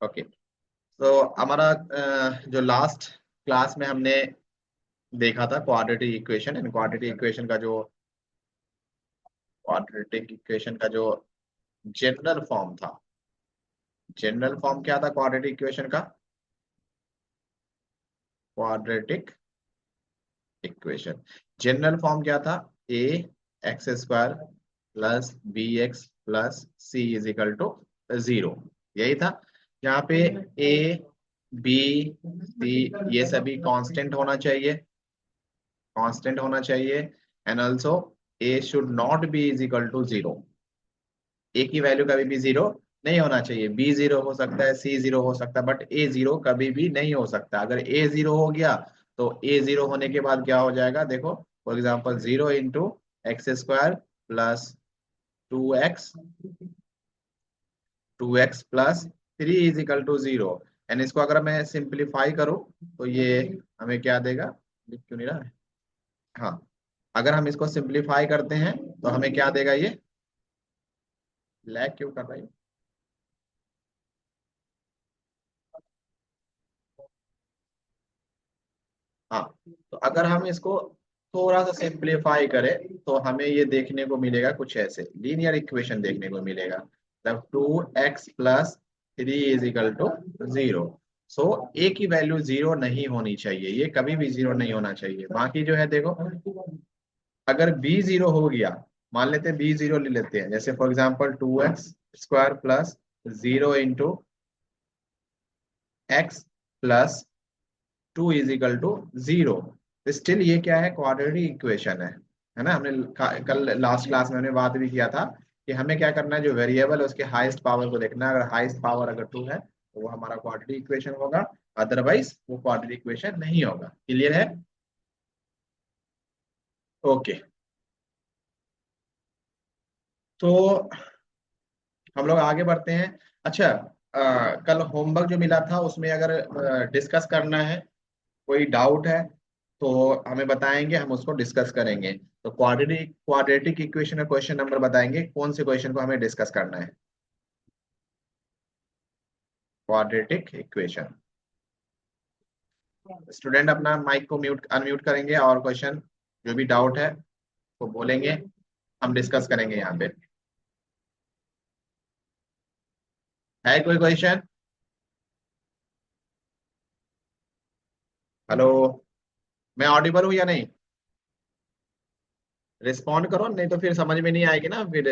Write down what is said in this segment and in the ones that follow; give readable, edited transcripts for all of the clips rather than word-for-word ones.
Okay. तो हमारा जो लास्ट क्लास में हमने देखा था quadratic equation and quadratic equation का जो जनरल फॉर्म था। जनरल फॉर्म क्या था क्वाड्रेटिक इक्वेशन का? क्वाड्रेटिक इक्वेशन जनरल फॉर्म क्या था? A x square plus B x plus C is equal to 0। यही था। यहाँ पे ए बी सी ये सभी कांस्टेंट होना चाहिए, कांस्टेंट होना चाहिए। And also A should not be is equal to 0। A की वैल्यू कभी भी 0 नहीं होना चाहिए। बी 0 हो सकता है, सी 0 हो सकता है, बट ए 0 कभी भी नहीं हो सकता। अगर ए 0 हो गया तो ए 0 होने के बाद क्या हो जाएगा देखो। For example 0 into X square plus 2x, 2x plus 3 is equal to 0। And इसको अगर मैं सिंप्लीफाई करूं तो ये हमें क्या देगा? लिख क्यों नहीं रहा है? हाँ, अगर हम इसको सिंप्लीफाई करते हैं तो हमें क्या देगा ये? लैग क्यों कर रहा है? हाँ, तो अगर हम इसको थोड़ा सा सिंप्लीफाई करें तो हमें ये देखने को मिलेगा कुछ ऐसे लीनियर इक्वेशन देखने को मिलेगा। तब 2x plus 3 is equal to 0। So A की वैल्यू 0 नहीं होनी चाहिए, ये कभी भी 0 नहीं होना चाहिए। बाकी जो है देखो, अगर बी 0 हो गया, मान लेते हैं बी 0 ले लेते हैं, जैसे for example 2x square plus 0 into X plus 2 is equal to 0। Still ये क्या है? क्वाड्रेटिक इक्वेशन है ना। हमने कल लास्ट क्लास में हमने बात भी किया था कि हमें क्या करना है, जो वेरिएबल है उसके हाईएस्ट पावर को देखना है। अगर हाईएस्ट पावर अगर 2 है तो वो हमारा क्वाड्रेटिक इक्वेशन होगा, अदरवाइज वो क्वाड्रेटिक इक्वेशन नहीं होगा। क्लियर है? ओके। तो हम लोग आगे बढ़ते हैं। अच्छा, कल होमवर्क जो मिला था उसमें अगर डिस्कस करना है, कोई डाउट है तो हमें बताएंगे, हम उसको डिस्कस करेंगे। तो क्वाड्रेटिक क्वाड्रेटिक इक्वेशन का क्वेश्चन नंबर बताएंगे, कौन से क्वेश्चन को हमें डिस्कस करना है? Quadratic equation. स्टूडेंट अपना माइक को म्यूट अनम्यूट करेंगे और क्वेश्चन जो भी डाउट है वो बोलेंगे, हम डिस्कस करेंगे यहाँ पे। है कोई क्वेश्चन? हेलो, मैं ऑडिबल हूँ या नहीं? रिस्पॉन्ड करो, नहीं तो फिर समझ में नहीं आएगी ना, फिर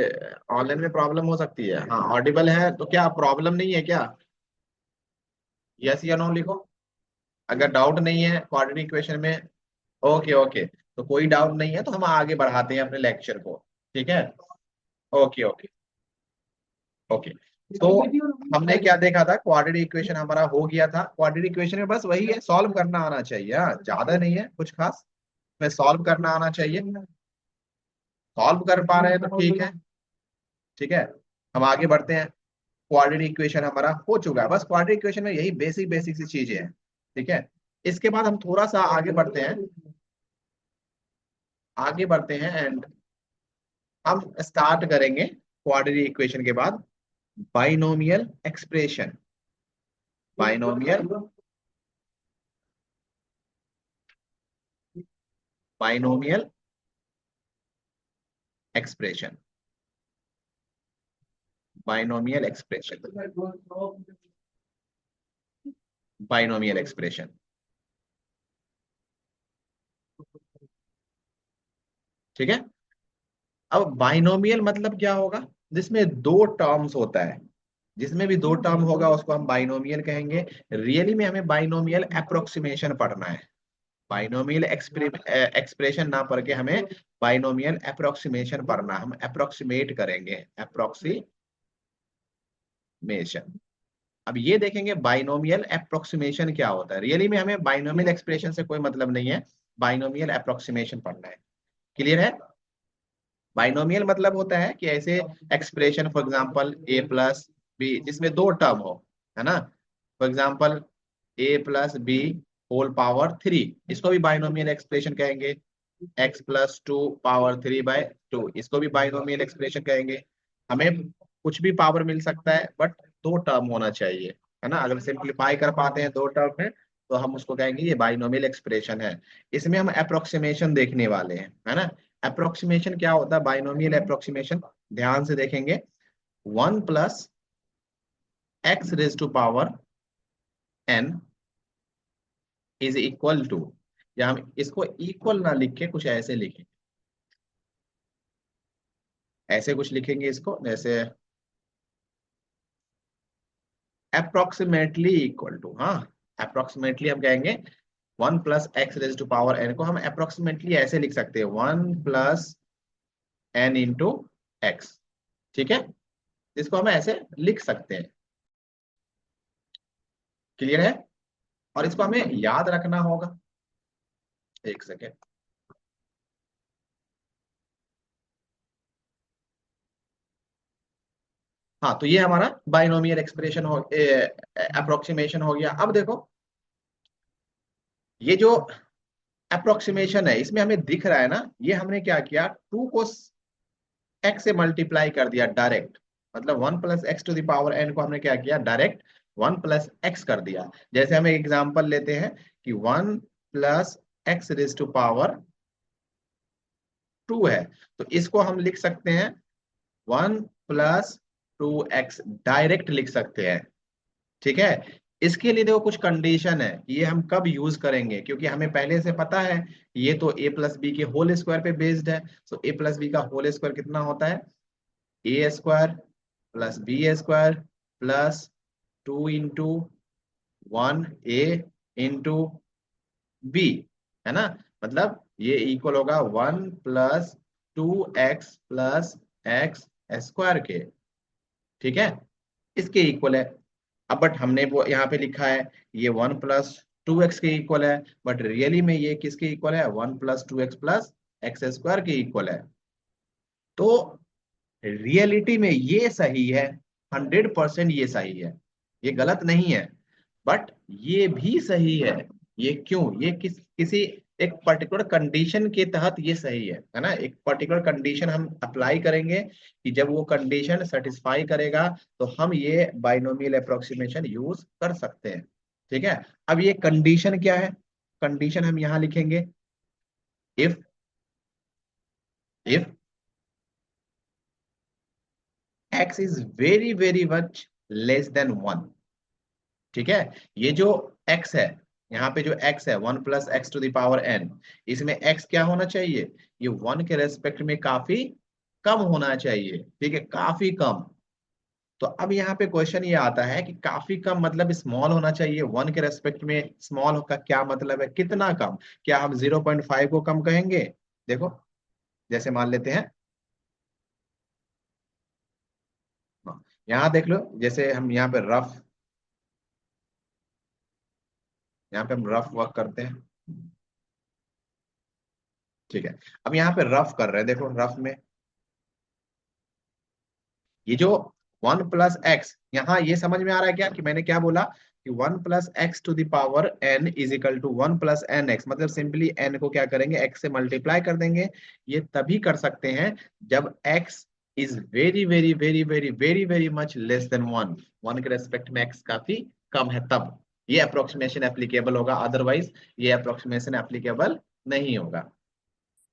ऑनलाइन में प्रॉब्लम हो सकती है। हाँ, ऑडिबल है तो क्या प्रॉब्लम नहीं है क्या? यस या नो लिखो अगर डाउट नहीं है क्वाड्रेटिक इक्वेशन में। ओके ओके, तो कोई डाउट नहीं है तो हम आगे बढ़ाते हैं अपने लेक्चर को। ठीक है। Okay okay okay. तो हमने क्या देखा था? क्वाड्रेटिक इक्वेशन हमारा हो गया था। क्वाड्रेटिक इक्वेशन में बस वही है, सॉल्व करना आना चाहिए। हाँ, ज्यादा नहीं है कुछ खास, में सॉल्व करना आना चाहिए। सॉल्व कर पा रहे हैं तो ठीक है। ठीक है, हम आगे बढ़ते हैं। क्वाड्रेटिक इक्वेशन हमारा हो चुका है, बस क्वाड्रेटिक इक्वेशन में यही बेसिक बेसिक सी चीजें हैं। ठीक है, इसके बाद हम थोड़ा सा आगे बढ़ते हैं, आगे बढ़ते हैं एंड हम स्टार्ट करेंगे क्वाड्रेटिक इक्वेशन के बाद binomial expression. Binomial binomial expression. Binomial expression. Binomial expression. ठीक है। अब बाइनोमियल मतलब क्या होगा? जिसमें दो टर्म्स होता है, जिसमें भी दो टर्म होगा उसको हम बाइनोमियल कहेंगे। रियली में हमें बाइनोमियल अप्रोक्सीमेशन पढ़ना है। बाइनोमियल एक्सप्रेशन ना पढ़ के हमें बाइनोमियल अप्रोक्सीमेशन पढ़ना, हम अप्रोक्सीमेट करेंगे, अप्रोक्सीमेशन। अब ये देखेंगे बाइनोमियल अप्रोक्सीमेशन क्या होता है। रियली में हमें बाइनोमियल एक्सप्रेशन से कोई मतलब नहीं है, बाइनोमियल अप्रोक्सीमेशन पढ़ना है। क्लियर है? बाइनोमियल मतलब होता है कि ऐसे expression, for example a plus b जिसमें दो टर्म हो, है ना। For example a plus b whole power 3, इसको भी बाइनोमियल एक्सप्रेशन कहेंगे। x प्लस 2 पावर 3/2, इसको भी बाइनोमियल एक्सप्रेशन कहेंगे। हमें कुछ भी पावर मिल सकता है बट दो टर्म होना चाहिए। है ना। अगर सिंप्लीफाई कर पाते हैं दो टर्म में तो हम उसको कहेंगे ये बाइनोमियल एक्सप्रेशन है। इसमें हम अप्रोक्सीमेशन देखने वाले हैं, है ना। अप्रोक्सीमेशन क्या होता है, बाइनोमियल अप्रोक्सीमेशन, ध्यान से देखेंगे। 1 + x⁻n इज इक्वल टू, या हम इसको इक्वल ना लिख के कुछ ऐसे लिखें, ऐसे कुछ लिखेंगे इसको, जैसे अप्रोक्सीमेटली इक्वल टू, हाँ, अप्रोक्सीमेटली हम कहेंगे 1 + x⁻n को हम अप्रोक्सीमेटली ऐसे लिख सकते हैं, 1 + n × x, ठीक है। इसको हम ऐसे लिख सकते हैं, क्लियर है। और इसको हमें याद रखना होगा, एक सेकेंड। हाँ, तो ये हमारा बाइनोमियल एक्सप्रेशन हो, अप्रोक्सीमेशन हो गया। अब देखो, ये जो अप्रोक्सीमेशन है इसमें हमें दिख रहा है ना, ये हमने क्या किया, 2 को x से मल्टीप्लाई कर दिया डायरेक्ट, मतलब 1 + x⁻n को हमने क्या किया, डायरेक्ट 1 + x कर दिया। जैसे हम एक एग्जांपल लेते हैं कि 1 + x⁻² है, तो इसको हम लिख सकते हैं 1 + 2x, डायरेक्ट लिख सकते हैं, ठीक है। इसके लिए देखो कुछ कंडीशन है, ये हम कब यूज करेंगे, क्योंकि हमें पहले से पता है ये तो a + b के होल स्क्वायर पे बेस्ड है। तो a + b का होल स्क्वायर कितना होता है, a² + b² +2 × 1a × b, है ना। मतलब ये इक्वल होगा 1 + 2x + x² के, ठीक है, इसके इक्वल है। अब बट हमने वो यहाँ पे लिखा है ये 1 + 2x के इक्वल है, बट रियली में ये किसके इक्वल है, 1 + 2x + x² के इक्वल है। तो रियलिटी में ये सही है, 100% ये सही है, ये गलत नहीं है। बट ये भी सही है, ये क्यों, ये किसी एक पर्टिकुलर कंडीशन के तहत ये सही है ना। एक पर्टिकुलर कंडीशन हम अप्लाई करेंगे कि जब वो कंडीशन सेटिस्फाई करेगा तो हम ये बाइनोमियल अप्रोक्सीमेशन यूज कर सकते हैं, ठीक है। अब ये कंडीशन क्या है, कंडीशन हम यहां लिखेंगे, if if x is very very much << 1, ठीक है। ये जो x है, यहाँ पे जो x है 1 + x⁻n, इसमें x क्या होना चाहिए, ये 1 के रेस्पेक्ट में काफी कम होना चाहिए, ठीक है, काफी कम। तो अब यहाँ पे क्वेश्चन ये आता है कि काफी कम मतलब स्मॉल होना चाहिए, 1 के रेस्पेक्ट में स्मॉल का क्या मतलब है, कितना कम, क्या हम 0.5 को कम कहेंगे। देखो, जैसे मान लेते हैं, हाँ, यहाँ देख लो, जैसे हम यहाँ पे हम रफ वर्क करते हैं, ठीक है। अब यहाँ पे रफ कर रहे हैं, देखो रफ में ये जो 1 + x, यहाँ ये समझ में आ रहा है क्या कि मैंने क्या बोला कि 1 + x⁻n = 1 + nx, मतलब सिंपली n को क्या करेंगे, x से मल्टीप्लाई कर देंगे। ये तभी कर सकते हैं जब x is very very very very very very much << 1, 1 के रेस्पेक्ट में x काफी कम है, तब ये अप्रोक्सीमेशन एप्लीकेबल होगा, अदरवाइज ये अप्रोक्सीमेशन एप्लीकेबल नहीं होगा।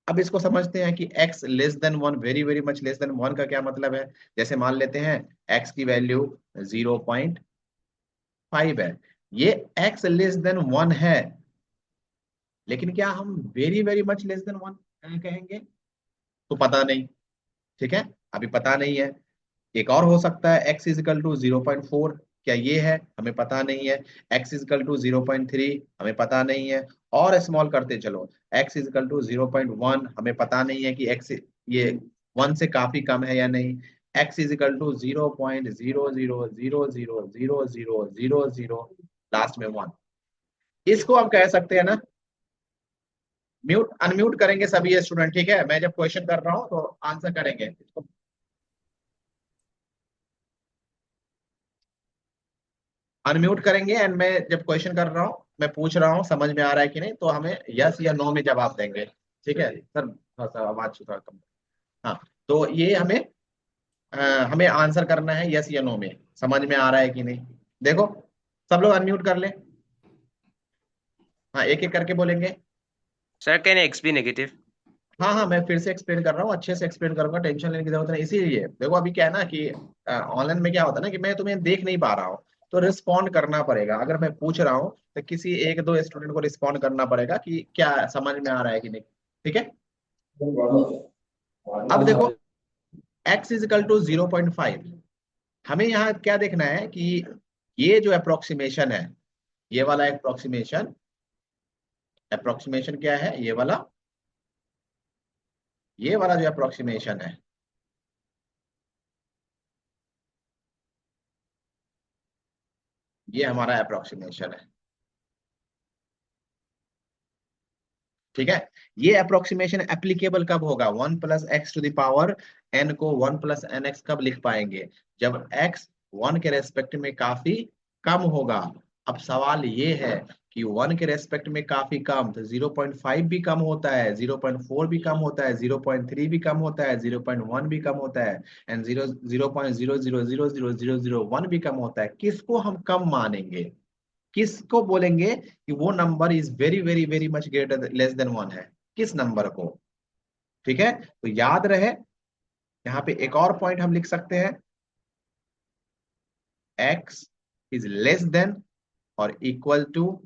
अब इसको समझते हैं कि x << 1, वेरी वेरी मच << 1 का क्या मतलब है। जैसे मान लेते हैं x की वैल्यू 0.5 है, ये x << 1 है, लेकिन क्या हम वेरी वेरी मच << 1 कहेंगे, तो पता नहीं, ठीक है, अभी पता नहीं है। एक और हो सकता है x = 0.4, क्या ये है, हमें पता नहीं है। x = 0.3, हमें पता नहीं है। और स्मॉल करते चलो, x = 0.1, हमें पता नहीं है कि x ये 1 से काफी कम है या नहीं। x = 0.00000000, लास्ट में 1, इसको हम कह सकते हैं ना। म्यूट अनम्यूट करेंगे सभी स्टूडेंट, ठीक है, मैं जब क्वेश्चन कर रहा हूँ तो आंसर करेंगे। अनम्यूट करेंगे एंड मैं जब क्वेश्चन कर रहा हूँ, मैं पूछ रहा हूँ समझ में आ रहा है कि नहीं, तो हमें यस या नो में जवाब देंगे, ठीक है सर, थोड़ा सा आवाज थोड़ा कम। हाँ, तो ये हमें आंसर करना है यस या नो में, समझ में आ रहा है कि नहीं। देखो, सब लोग अनम्यूट कर लें। हाँ, एक एक करके बोलेंगे। Sir can X be negative? हाँ हाँ, मैं फिर से एक्सप्लेन कर रहा हूँ, अच्छे से एक्सप्लेन करूंगा, टेंशन लेने की जरूरत नहीं। इसीलिए देखो, अभी क्या है ना कि ऑनलाइन में क्या होता है ना कि मैं तुम्हें देख नहीं पा रहा हूँ, तो रिस्पॉन्ड करना पड़ेगा। अगर मैं पूछ रहा हूँ तो किसी एक दो स्टूडेंट को रिस्पॉन्ड करना पड़ेगा कि क्या समझ में आ रहा है कि नहीं। ठीक है। अब देखो, x इजिकल टू 0.5, हमें यहाँ क्या देखना है कि ये जो अप्रोक्सीमेशन है, ये वाला अप्रोक्सीमेशन, अप्रोक्सीमेशन क्या है, ये वाला जो अप्रोक्सीमेशन है, ये हमारा अप्रोक्सीमेशन है। ठीक है। ये अप्रोक्सीमेशन एप्लीकेबल कब होगा? 1 + x⁴ को 1 + nx कब लिख पाएंगे? जब x 1 के रेस्पेक्ट में काफी कम होगा। अब सवाल ये है कि 1 के रेस्पेक्ट में काफी कम, तो 0.5 भी कम होता है, 0.4 भी कम होता है, 0.3 भी कम होता है, 0.1 भी कम होता है, एंड 0.0000001 भी कम होता है। किसको हम कम मानेंगे? किसको बोलेंगे कि वो number is very very very much greater less than 1 है? किस नंबर को? ठीक है, तो याद रहे, यहाँ पे एक और पॉइंट हम लिख सकते हैं, x इज लेस देन और इक्वल टू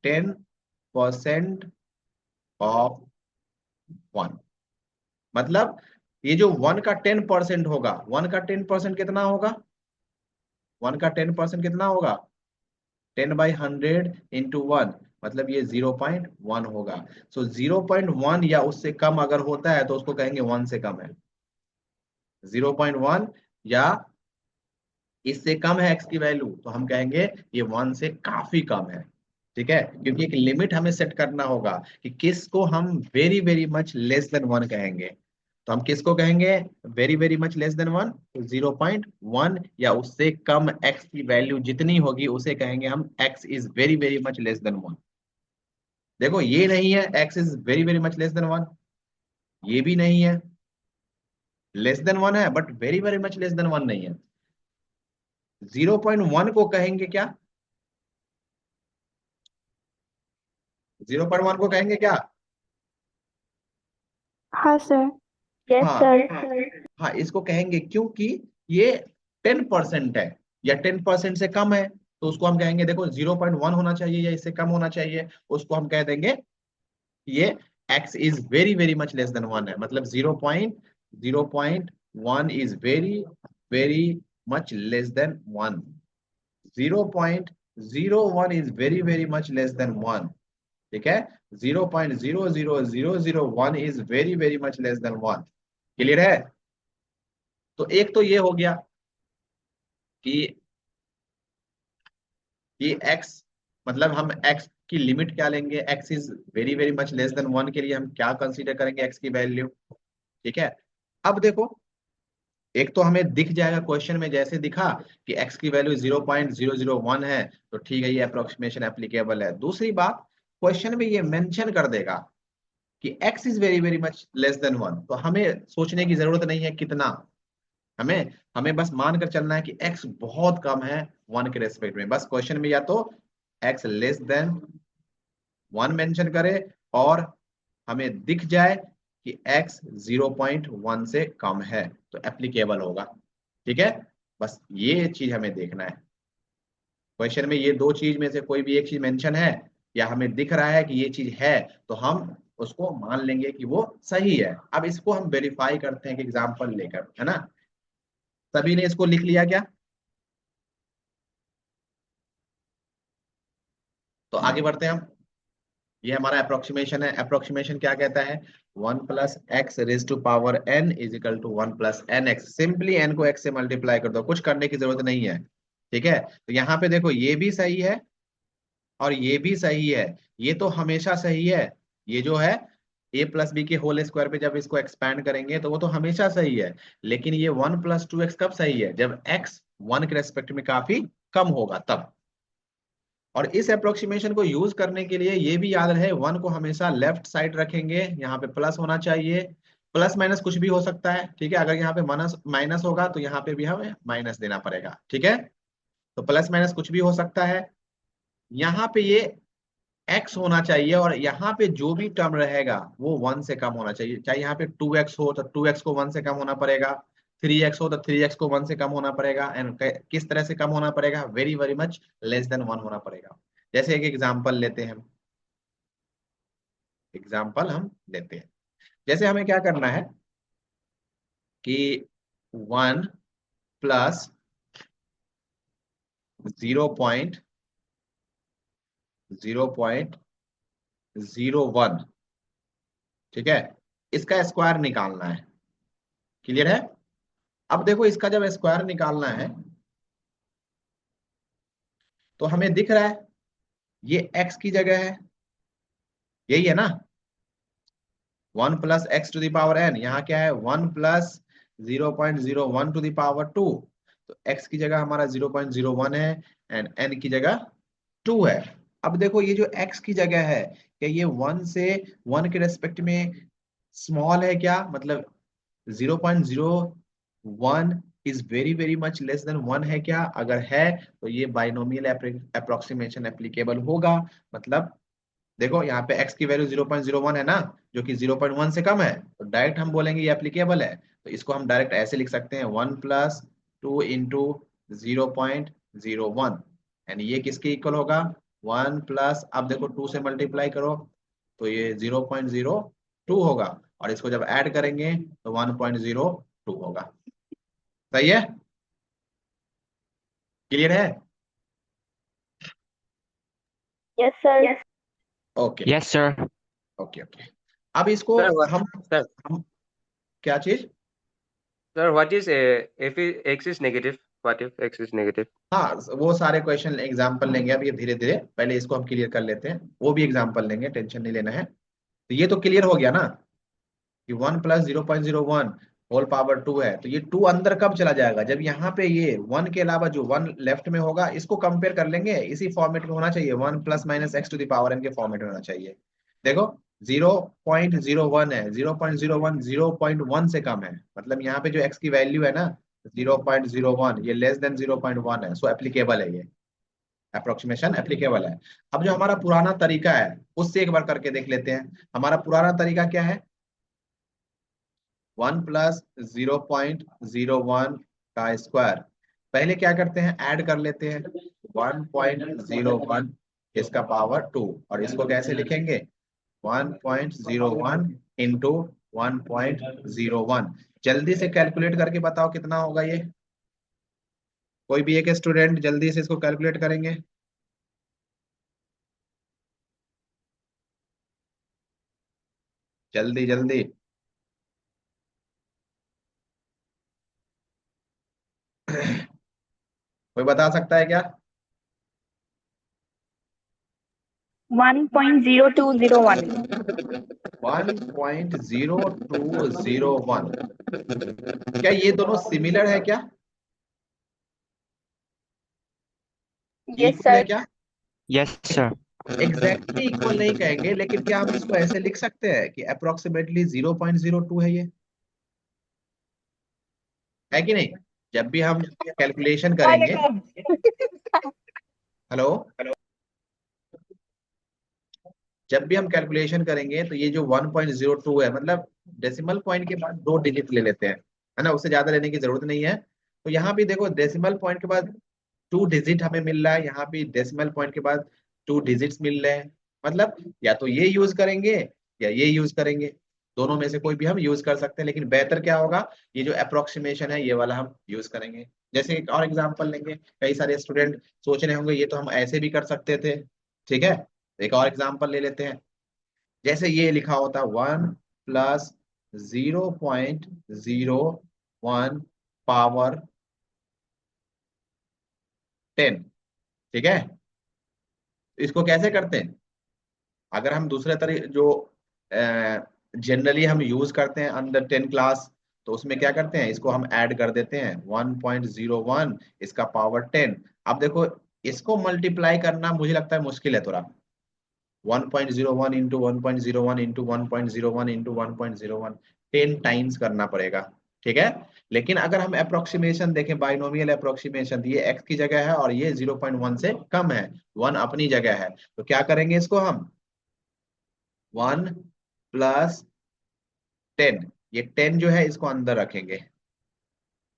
10% ऑफ 1। मतलब ये जो 1 का 10% होगा, 1 का 10% कितना होगा? 1 का 10% कितना होगा? 10/100 × 1, मतलब ये 0.1 होगा। सो 0.1 या उससे कम अगर होता है तो उसको कहेंगे 1 से कम है। 0.1 या इससे कम है एक्स की वैल्यू, तो हम कहेंगे ये 1 से काफी कम है। ठीक है, क्योंकि एक लिमिट हमें सेट करना होगा कि किसको हम very very much less than 1 कहेंगे। तो हम किसको कहेंगे very very much less than 1? 0.1 या उससे कम एक्स की वैल्यू जितनी होगी उसे कहेंगे हम x is very very much less than 1। देखो, ये नहीं है x is very very much less than 1, ये भी नहीं है, लेस देन 1 है but very very much less than 1 नहीं है। 0.1 को कहेंगे क्या? 0.1 को कहेंगे क्या? हाँ सर। यस हाँ सर। हाँ, इसको कहेंगे क्योंकि ये 10% है या 10% से कम है, तो उसको हम कहेंगे देखो 0.1 होना चाहिए या इससे कम होना चाहिए, उसको हम कह देंगे ये x is very very much less than 1 है। मतलब 0.1 is very very much less than 1। 0.01 is very very much less than 1। ठीक है, 0.00001 is very very much less than 1। Clear है? तो एक तो ये हो गया कि x, मतलब हम x की लिमिट क्या लेंगे, x is very very much less than 1 के लिए हम क्या कंसीडर करेंगे x की वैल्यू। ठीक है। अब देखो, एक तो हमें दिख जाएगा क्वेश्चन में, जैसे दिखा कि x की वैल्यू 0.001 है, तो ठीक है, ये अप्रोक्सीमेशन एप्लीकेबल है। दूसरी बात, क्वेश्चन में ये मेंशन कर देगा कि x is very very much less than 1, तो हमें सोचने की जरूरत नहीं है कितना, हमें हमें बस मान कर चलना है कि x बहुत कम है 1 के रेस्पेक्ट में। बस क्वेश्चन में या तो x लेस देन 1 मेंशन करे, और हमें दिख जाए कि x 0.1 से कम है, तो एप्लीकेबल होगा। ठीक है, बस ये चीज हमें देखना है। क्वेश्चन में ये दो चीज में से कोई भी एक चीज मेंशन है या हमें दिख रहा है कि ये चीज है, तो हम उसको मान लेंगे कि वो सही है। अब इसको हम वेरीफाई करते हैं कि एग्जाम्पल लेकर, है ना? सभी ने इसको लिख लिया क्या? तो आगे बढ़ते हैं हम। ये हमारा अप्रोक्सीमेशन है। अप्रोक्सीमेशन क्या कहता है? 1 + x⁴ सिंपली n को x से मल्टीप्लाई कर दो, कुछ करने की जरूरत नहीं है। ठीक है, तो यहाँ पे देखो, ये भी सही है और ये भी सही है। ये तो हमेशा सही है, ये जो है a + b² पे जब इसको एक्सपैंड करेंगे तो वो तो हमेशा सही है। लेकिन ये 1 + 2x कब सही है? जब x 1 के रेस्पेक्ट में काफी कम होगा तब। और इस अप्रोक्सीमेशन को यूज करने के लिए ये भी याद रहे, 1 को हमेशा लेफ्ट साइड रखेंगे, यहाँ पे प्लस होना चाहिए। प्लस माइनस कुछ भी हो सकता है। ठीक है, अगर यहाँ पे माइनस माइनस होगा तो यहाँ पे भी हमें माइनस देना पड़ेगा। ठीक है, तो प्लस माइनस कुछ भी हो सकता है। यहाँ पे ये x होना चाहिए और यहाँ पे जो भी टर्म रहेगा वो 1 से कम होना चाहिए। चाहे यहाँ पे 2x हो तो 2x को 1 से कम होना पड़ेगा, 3x हो तो 3x को 1 से कम होना पड़ेगा, एंड किस तरह से कम होना पड़ेगा, very very much less than 1 होना पड़ेगा। जैसे एक एग्जाम्पल लेते हैं, जैसे हमें क्या करना है कि 1 प्लस 0.0.01, ठीक है, इसका स्क्वायर निकालना है। क्लियर है? अब देखो इसका जब स्क्वायर निकालना है तो हमें दिख रहा है ये x की जगह है, यही है ना, 1 plus X to the power n। यहाँ क्या है, 1 प्लस 0.01 टू दावर 2। तो x की जगह हमारा 0.01 है एंड n की जगह 2 है। अब देखो ये जो x की जगह है, क्या ये 1 से 1 के रेस्पेक्ट में स्मॉल है क्या, मतलब 0.01 is very very much less than 1 है क्या? अगर है तो ये बाइनोमियल अप्रोक्सीमेशन एप्लीकेबल होगा। मतलब देखो यहाँ पे x की वैल्यू 0.01 है ना, जो कि 0.1 से कम है, तो डायरेक्ट हम बोलेंगे ये एप्लीकेबल है। तो इसको हम डायरेक्ट ऐसे लिख सकते हैं 1 प्लस 2 इंटू 0.01, यानी ये किसके इक्वल होगा, 1 प्लस, अब देखो 2 से मल्टीप्लाई करो तो ये 0.02 होगा, और इसको जब ऐड करेंगे तो 1.02 होगा। सही है? क्लियर है? Yes, sir. Okay Yes, sir. Okay okay. अब इसको Sir, what? हम Sir, हम क्या चीज, sir, what is a if x is negative? What if x is negative? हाँ वो सारे क्वेश्चन एग्जाम्पल लेंगे अब, ये धीरे धीरे, पहले इसको हम क्लियर कर लेते हैं, वो भी एग्जाम्पल लेंगे, टेंशन नहीं लेना है। तो ये तो क्लियर हो गया ना कि 1 प्लस 0.01 होल पावर 2 है, तो ये 2 अंदर कब चला जाएगा, जब यहाँ पे ये 1 के अलावा जो 1 लेफ्ट में होगा इसको कंपेयर कर लेंगे, इसी फॉर्मेट में होना चाहिए, 1 plus minus X to the power n के फॉर्मेट में होना चाहिए। देखो 0.01 है, 0.01 0.1 से कम है, मतलब यहाँ पे जो x की वैल्यू है ना 0.01, ये लेस देन 0.1 है, सो एप्लीकेबल है, ये अप्रोक्सीमेशन एप्लीकेबल है। अब जो हमारा पुराना तरीका है उससे एक बार करके देख लेते हैं। हमारा पुराना तरीका क्या है, 1 प्लस 0.01 का स्क्वायर, पहले क्या करते हैं, ऐड कर लेते हैं 1.01 इसका पावर 2, और इसको कैसे लिखेंगे, 1.01 इंटू 1.01। जल्दी से कैलकुलेट करके बताओ कितना होगा ये, कोई भी एक स्टूडेंट जल्दी से इसको कैलकुलेट करेंगे, जल्दी जल्दी। कोई बता सकता है क्या? 1.0201. 1.0201, क्या ये दोनों सिमिलर है क्या, Yes, इक्वल है sir. क्या? Yes, sir. एग्जैक्टली इक्वल नहीं कहेंगे, लेकिन क्या हम इसको ऐसे लिख सकते हैं कि अप्रोक्सीमेटली 0.02 है ये, है कि नहीं? जब भी हम कैलकुलेशन करेंगे, हेलो, जब भी हम कैलकुलेशन करेंगे तो ये जो 1.02 है, मतलब डेसिमल पॉइंट के बाद 2 डिजिट ले लेते हैं, है ना, उससे ज्यादा लेने की जरूरत नहीं है। तो यहाँ भी देखो डेसिमल पॉइंट के बाद 2 डिजिट हमें मिल रहा है, यहाँ भी डेसिमल पॉइंट के बाद 2 डिजिट्स मिल रहे हैं, मतलब या तो ये यूज करेंगे या ये यूज करेंगे, दोनों में से कोई भी हम यूज कर सकते हैं, लेकिन बेहतर क्या होगा, ये जो अप्रोक्सीमेशन है ये वाला हम यूज करेंगे। जैसे एक और एग्जांपल लेंगे, कई सारे स्टूडेंट सोच रहे होंगे ये तो हम ऐसे भी कर सकते थे, ठीक है, एक और एग्जांपल ले लेते हैं। जैसे ये लिखा होता 1 प्लस 0.01 पावर 10, ठीक है, इसको कैसे करते हैं, अगर हम दूसरे तरीके जो जनरली हम यूज करते हैं अंडर 10 क्लास, तो उसमें क्या करते हैं, इसको हम ऐड कर देते हैं 1.01 इसका पावर 10। अब देखो इसको मल्टीप्लाई करना मुझे लगता है मुश्किल है थोड़ा, 1.01 इंटू 1.01 इंटू 1.01 इंटू 1.01, 10 टाइम्स करना पड़ेगा, ठीक है। लेकिन अगर हम अप्रोक्सीमेशन देखें, बाइनोमियल अप्रोक्सीमेशन, ये x की जगह है और ये 0.1 से कम है, 1 अपनी जगह है, तो क्या करेंगे इसको हम 1 प्लस 10, ये 10 जो है इसको अंदर रखेंगे,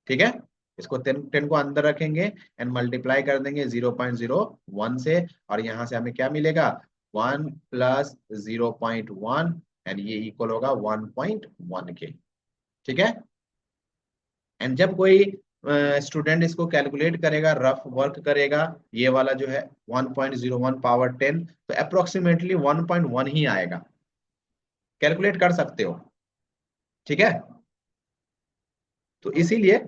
ठीक है, इसको 10 को अंदर रखेंगे एंड मल्टीप्लाई कर देंगे 0.01 से, और यहां से हमें क्या मिलेगा 1 प्लस 0.1 एंड ये इक्वल होगा 1.1 के, ठीक है। एंड जब कोई स्टूडेंट इसको कैलकुलेट करेगा, रफ वर्क करेगा, ये वाला जो है 1.01 पावर 10, तो अप्रोक्सीमेटली 1.1 ही आएगा, कैलकुलेट कर सकते हो, ठीक है। तो इसीलिए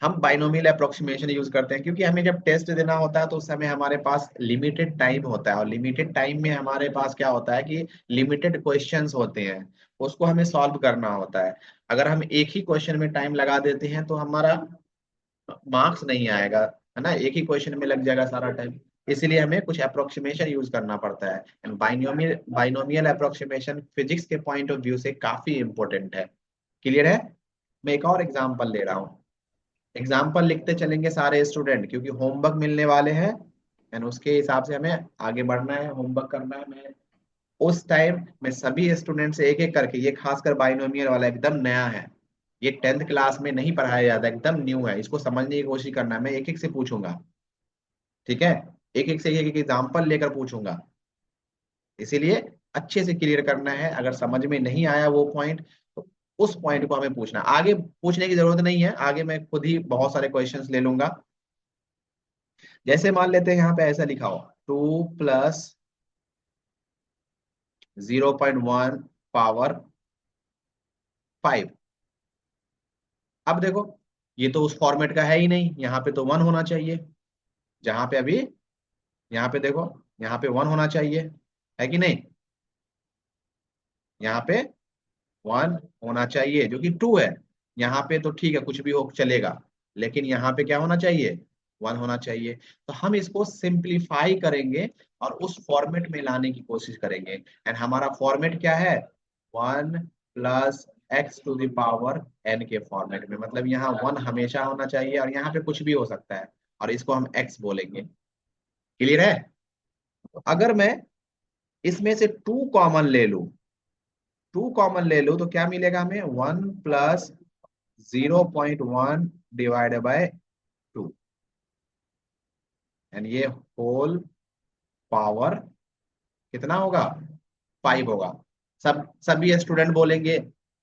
हम बाइनोमियल अप्रोक्सीमेशन यूज करते हैं, क्योंकि हमें जब टेस्ट देना होता है तो उस समय हमारे पास लिमिटेड टाइम होता है, और लिमिटेड टाइम में हमारे पास क्या होता है कि लिमिटेड क्वेश्चंस होते हैं, उसको हमें सॉल्व करना होता है। अगर हम एक ही क्वेश्चन में टाइम लगा देते हैं तो हमारा मार्क्स नहीं आएगा, है ना, एक ही क्वेश्चन में लग जाएगा सारा टाइम, इसीलिए हमें कुछ अप्रोक्सीमेशन यूज करना पड़ता है। एंड बाइनोमियल अप्रोक्सीमेशन फिजिक्स के पॉइंट ऑफ व्यू से काफी इंपॉर्टेंट है। क्लियर है। मैं एक और एग्जांपल ले रहा हूँ, एग्जाम्पल लिखते चलेंगे सारे स्टूडेंट, क्योंकि होमवर्क मिलने वाले हैं एंड उसके हिसाब से हमें आगे बढ़ना है, होमवर्क करना है। मैं उस टाइम में सभी स्टूडेंट से एक एक करके, ये खासकर बाइनोमियल वाला एकदम नया है, ये 10th क्लास में नहीं पढ़ाया जाता, एकदम न्यू है, इसको समझने की कोशिश करना है। मैं एक एक से पूछूंगा, ठीक है, एक एक से एक एक एग्जाम्पल लेकर पूछूंगा, इसीलिए अच्छे से क्लियर करना है। अगर समझ में नहीं आया वो पॉइंट, तो उस पॉइंट को हमें पूछना, आगे पूछने की जरूरत नहीं है, आगे मैं खुद ही बहुत सारे क्वेश्चंस ले लूंगा। जैसे मान लेते हैं यहाँ पे ऐसा लिखा हो 2 प्लस 0.1 पावर 5। अब देखो, ये तो उस फॉर्मेट का है ही नहीं, यहाँ पे तो 1 होना चाहिए, जहां पे अभी, यहाँ पे देखो, यहाँ पे 1 होना चाहिए, है कि नहीं, यहाँ पे 1 होना चाहिए, जो कि 2 है। यहाँ पे तो ठीक है, कुछ भी हो चलेगा, लेकिन यहाँ पे क्या होना चाहिए 1 होना चाहिए। तो हम इसको सिंप्लीफाई करेंगे और उस फॉर्मेट में लाने की कोशिश करेंगे, एंड हमारा फॉर्मेट क्या है 1 plus X to the power N के फॉर्मेट में, मतलब यहाँ 1 हमेशा होना चाहिए और यहाँ पे कुछ भी हो सकता है, और इसको हम x बोलेंगे। क्लियर है। तो अगर मैं इसमें से 2 कॉमन ले लूं, 2 कॉमन ले लूं तो क्या मिलेगा हमें 1 प्लस 0.1 डिवाइडेड बाय 2, एंड ये होल पावर कितना होगा 5 होगा। सभी स्टूडेंट बोलेंगे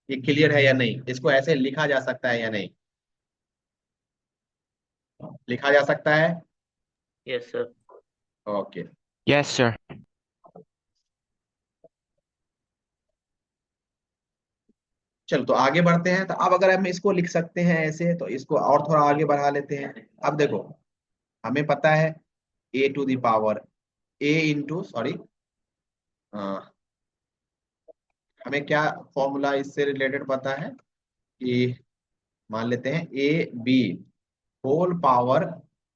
ये क्लियर है या नहीं, इसको ऐसे लिखा जा सकता है या नहीं, लिखा जा सकता है। Yes, sir. Okay, Yes, sir. चलो तो आगे बढ़ते हैं। तो अब अगर हम इसको लिख सकते हैं ऐसे, तो इसको और थोड़ा आगे बढ़ा लेते हैं। अब देखो, हमें पता है A to the power A into, sorry, हमें क्या फॉर्मूला इससे रिलेटेड पता है कि मान लेते हैं A B whole power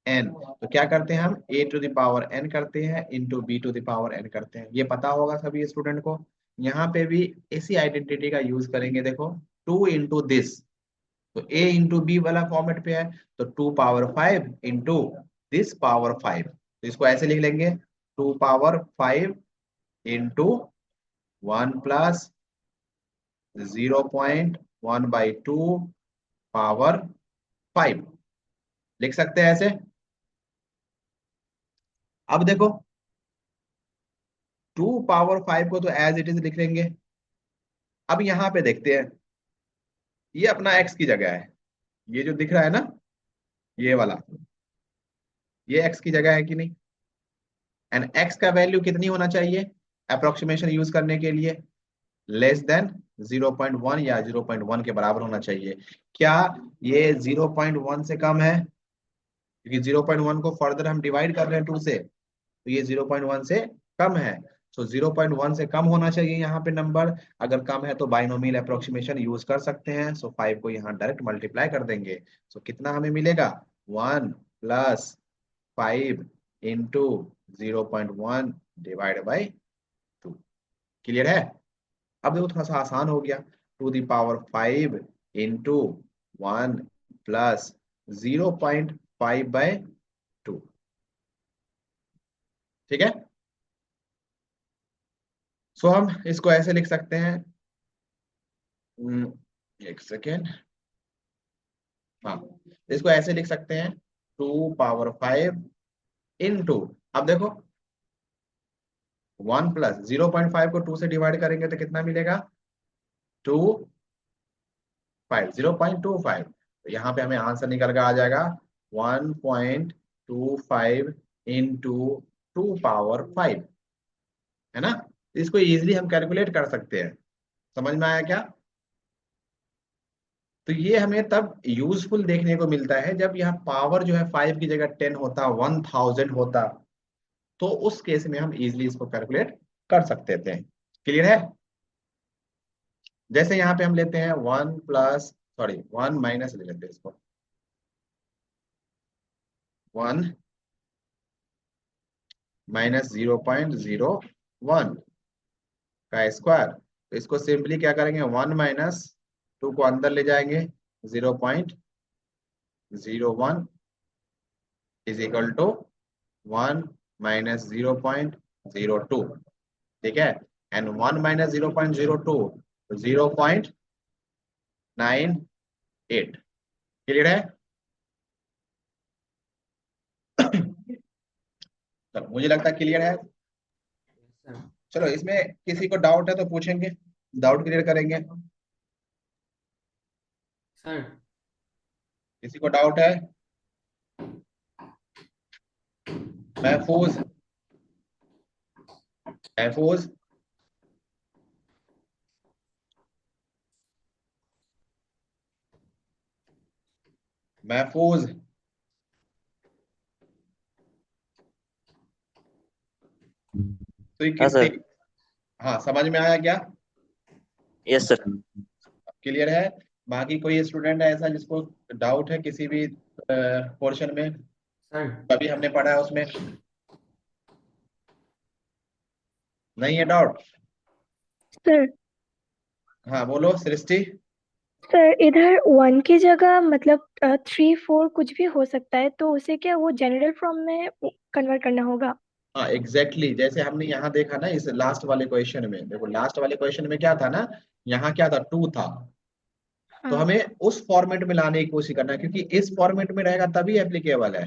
N, तो क्या करते हैं हम A to the power N करते हैं into B to the power N करते हैं, ये पता होगा सभी स्टूडेंट को। यहाँ पे भी इसी आइडेंटिटी का यूज करेंगे, देखो 2 इंटू दिस, तो ए इंटू बी वाला फॉर्मेट पे है, तो 2 पावर 5 इंटू दिस पावर 5, तो इसको ऐसे लिख लेंगे 2 पावर 5 इंटू 1 प्लस 0.1/2 पावर 5, लिख सकते हैं ऐसे। अब देखो 2 पावर 5 को तो एज इट इज लिख लेंगे। अब यहाँ पे देखते हैं, ये अपना x की जगह है, ये जो दिख रहा है ना, ये वाला, ये x की जगह है कि नहीं, एंड x का वैल्यू कितनी होना चाहिए अप्रोक्सीमेशन यूज करने के लिए, लेस देन 0.1 या 0.1 के बराबर होना चाहिए। क्या ये 0.1 से कम है, क्योंकि 0.1 को फर्दर हम डिवाइड कर रहे हैं 2 से, तो ये 0.1 से कम है। सो 0.1 से कम होना चाहिए यहाँ पे नंबर, अगर कम है तो बाइनोमियल अप्रोक्सीमेशन यूज कर सकते हैं। सो 5 को यहाँ डायरेक्ट मल्टीप्लाई कर देंगे, सो कितना हमें मिलेगा 1 plus 5 into 0.1 divide by 2। Clear है। अब देखो थोड़ा सा आसान हो गया, to the power 5 into 1 plus 0.5/2। ठीक है, सो हम इसको ऐसे लिख सकते हैं, एक सेकेंड, हाँ, इसको ऐसे लिख सकते हैं 2 पावर 5 इंटू, अब देखो 1 प्लस 0.5 को 2 से डिवाइड करेंगे तो कितना मिलेगा, 0.25, तो यहाँ पे हमें आंसर निकल कर आ जाएगा 1.25 इंटू 2 पावर 5, है ना। इसको इजीली हम कैलकुलेट कर सकते हैं, समझ में आया क्या। तो ये हमें तब यूजफुल देखने को मिलता है जब यहाँ पावर जो है 5 की जगह 10 होता, 1000 होता, तो उस केस में हम इजीली इसको कैलकुलेट कर सकते थे। क्लियर है। जैसे यहाँ पे हम लेते हैं 1 माइनस ले लेते हैं इसको, 1 माइनस 0.01 का स्क्वायर, तो इसको सिंपली क्या करेंगे, 1 माइनस 2 को अंदर ले जाएंगे, 0.01 इज इक्वल टू 1 माइनस 0.02। ठीक है, एंड 1 माइनस 0.02 0.98। क्लियर है। चलो, मुझे लगता है क्लियर है। चलो, इसमें किसी को डाउट है तो पूछेंगे, डाउट क्लियर करेंगे। सर किसी को डाउट है। महफूज, महफूज, महफूज, तो ये हाँ किसी, सर। हाँ, समझ में आया क्या, यस सर। क्लियर है। बाकी कोई स्टूडेंट है ऐसा जिसको डाउट है किसी भी पोर्शन में, सर कभी हमने पढ़ा है उसमें, नहीं है डाउट। सर हाँ बोलो सृष्टि। सर इधर 1 की जगह मतलब 3 4 कुछ भी हो सकता है, तो उसे क्या वो जनरल फॉर्म में कन्वर्ट करना होगा। हाँ एग्जैक्टली, जैसे हमने यहाँ देखा ना इस लास्ट वाले क्वेश्चन में, देखो लास्ट वाले क्वेश्चन में क्या था ना, यहाँ क्या था, 2 था, तो हाँ हमें उस फॉर्मेट में लाने की कोशिश करना है, क्योंकि इस फॉर्मेट में रहेगा तभी एप्लीकेबल है,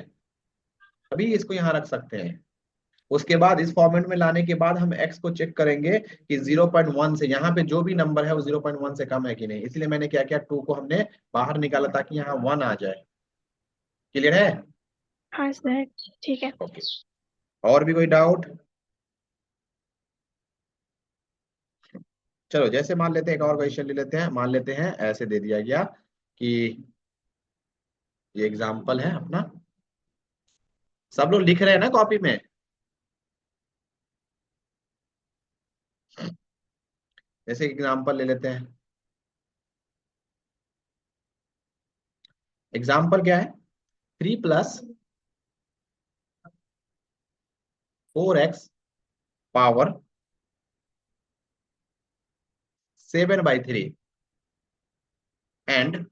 तभी इसको यहाँ रख सकते हैं। उसके बाद इस फॉर्मेट में लाने के बाद हम x को चेक करेंगे कि 0.1 से यहाँ पे जो भी नंबर है वो 0.1 से कम है कि नहीं, इसलिए मैंने क्या किया, 2 को हमने बाहर निकाला ताकि यहाँ 1 आ जाए। क्लियर है। हाँ सर, ठीक है। ओके, और भी कोई डाउट। चलो, जैसे मान लेते हैं एक और क्वेश्चन ले लेते हैं, मान लेते हैं ऐसे दे दिया गया कि ये एग्जाम्पल है अपना, सब लोग लिख रहे हैं ना कॉपी में। जैसे एग्जाम्पल ले लेते हैं, एग्जाम्पल क्या है, 3 + 4x power 7/3 and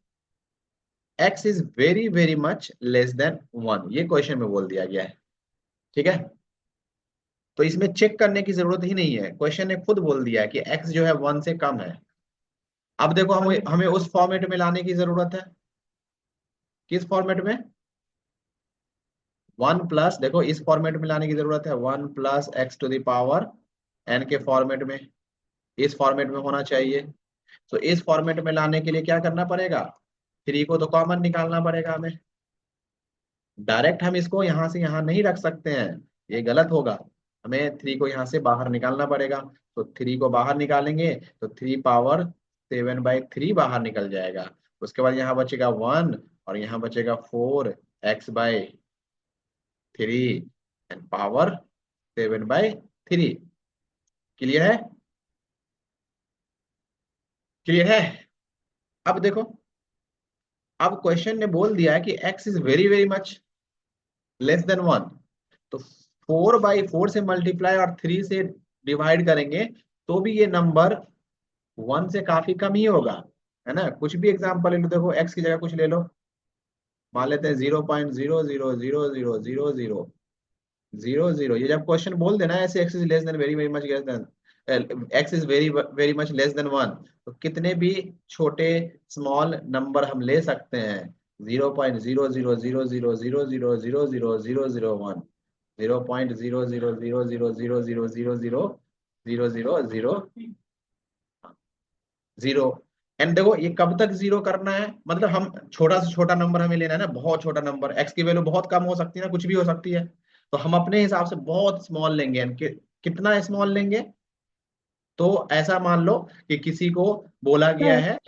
x is very very much less than 1, ये क्वेश्चन में बोल दिया गया है। ठीक है, तो इसमें चेक करने की जरूरत ही नहीं है, क्वेश्चन ने खुद बोल दिया है कि x जो है 1 से कम है। अब देखो हमें उस फॉर्मेट में लाने की जरूरत है, किस फॉर्मेट में, 1 प्लस, देखो इस फॉर्मेट में लाने की जरूरत है, 1 प्लस x⁴ n के फॉर्मेट में, इस फॉर्मेट में होना चाहिए। तो इस फॉर्मेट में लाने के लिए क्या करना पड़ेगा, 3 को तो कॉमन निकालना पड़ेगा हमें, डायरेक्ट हम इसको यहाँ से यहाँ नहीं रख सकते हैं, ये गलत होगा, हमें 3 को यहाँ से बाहर निकालना पड़ेगा। तो 3 को बाहर निकालेंगे तो 3 पावर 7/3 बाहर निकल जाएगा, उसके बाद यहाँ बचेगा 1 और यहाँ बचेगा 4x/3 एंड पावर 7/3। क्लियर है, क्लियर है। अब देखो, अब क्वेश्चन ने बोल दिया है कि x is very very much less than 1, तो 4/4 से मल्टीप्लाई और 3 से डिवाइड करेंगे तो भी ये नंबर 1 से काफी कम ही होगा, है ना। कुछ भी एग्जांपल ले लो, देखो x की जगह कुछ ले लो, मान लेते हैं 0.0000000, ये जब क्वेश्चन बोल देना ऐसे x is less than very very much less than, x is very very much less than 1, तो कितने भी छोटे स्मॉल नंबर हम ले सकते हैं, 0.00000000001, 0.00000000000 एंड देखो ये कब तक जीरो करना है, मतलब हम छोटा से छोटा नंबर हमें लेना है ना, बहुत छोटा नंबर, x की वैल्यू बहुत कम हो सकती है ना, कुछ भी हो सकती है, तो हम अपने हिसाब से बहुत स्मॉल लेंगे, कितना स्मॉल लेंगे, तो ऐसा मान लो कि किसी को बोला गया सर है।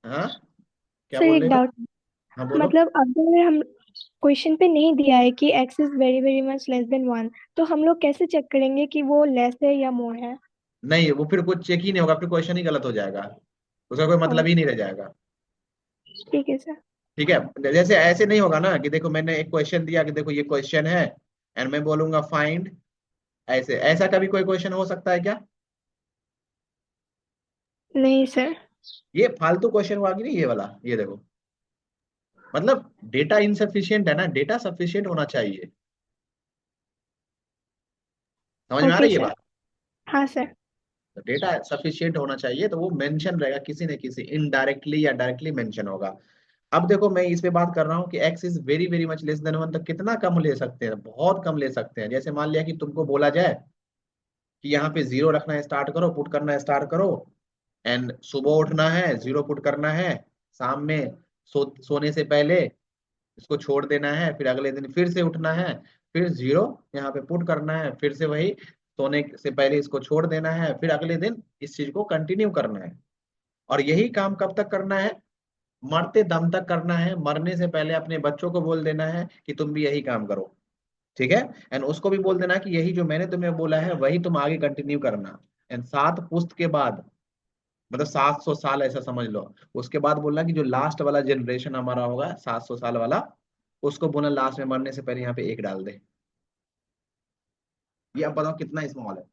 हाँ, क्या सर बोल एक रहे थे। डाउट, हाँ बोलो। मतलब अगर हम क्वेश्चन पे नहीं दिया है कि x is very very much less than 1, तो हम लोग कैसे चेक करेंगे कि वो लेस है या मोर है? नहीं, वो फिर कुछ चेक ही नहीं होगा, फिर क्वेश्चन ही गलत हो जाएगा, उसका कोई ओ, मतलब ही नहीं रह जाएगा। ठीक है सर। ठीक है, जैसे ऐसे नहीं होगा ना कि देखो मैंने एक क्वेश्चन दिया कि देखो ये क्वेश्चन है, एंड मैं बोलूंगा फाइंड, ऐसे ऐसा कभी कोई क्वेश्चन हो सकता है क्या। नहीं सर। ये फालतू क्वेश्चन हुआ कि नहीं ये वाला, ये देखो, मतलब डेटा इनसफिशियंट है ना, डेटा सफिशियंट होना चाहिए, समझ में आ ओके रही है सर। बात। हाँ सर। तो डेटा सफिशियंट होना चाहिए, तो वो मेंशन रहेगा किसी न किसी, इनडायरेक्टली या डायरेक्टली मेंशन होगा। अब देखो मैं इस पे बात कर रहा हूँ कि x is very very much less than 1, तो कितना कम ले सकते हैं, बहुत कम ले सकते हैं। जैसे मान लिया कि तुमको बोला जाए कि यहाँ पे जीरो रखना स्टार्ट करो, पुट करना स्टार्ट करो, एंड सुबह उठना है जीरो पुट करना है, शाम में सोने से पहले इसको छोड़ देना है, फिर अगले दिन फिर से उठना है, फिर जीरो यहाँ पे पुट करना है, फिर से वही सोने से पहले इसको छोड़ देना है, फिर अगले दिन इस चीज को कंटिन्यू करना है। और यही काम कब तक करना है, मरते दम तक करना है, मरने से पहले अपने बच्चों को बोल देना है कि तुम भी यही काम करो, ठीक है, एंड उसको भी बोल देना कि यही जो मैंने तुम्हें बोला है वही तुम आगे कंटिन्यू करना, एंड 7 पुश्त के बाद, मतलब 700 साल ऐसा समझ लो, उसके बाद बोलना कि जो लास्ट वाला जनरेशन हमारा होगा 700 साल वाला, उसको बोलना लास्ट में मरने से पहले यहाँ पे एक डाल दे। ये अब बताओ कितना स्मॉल है।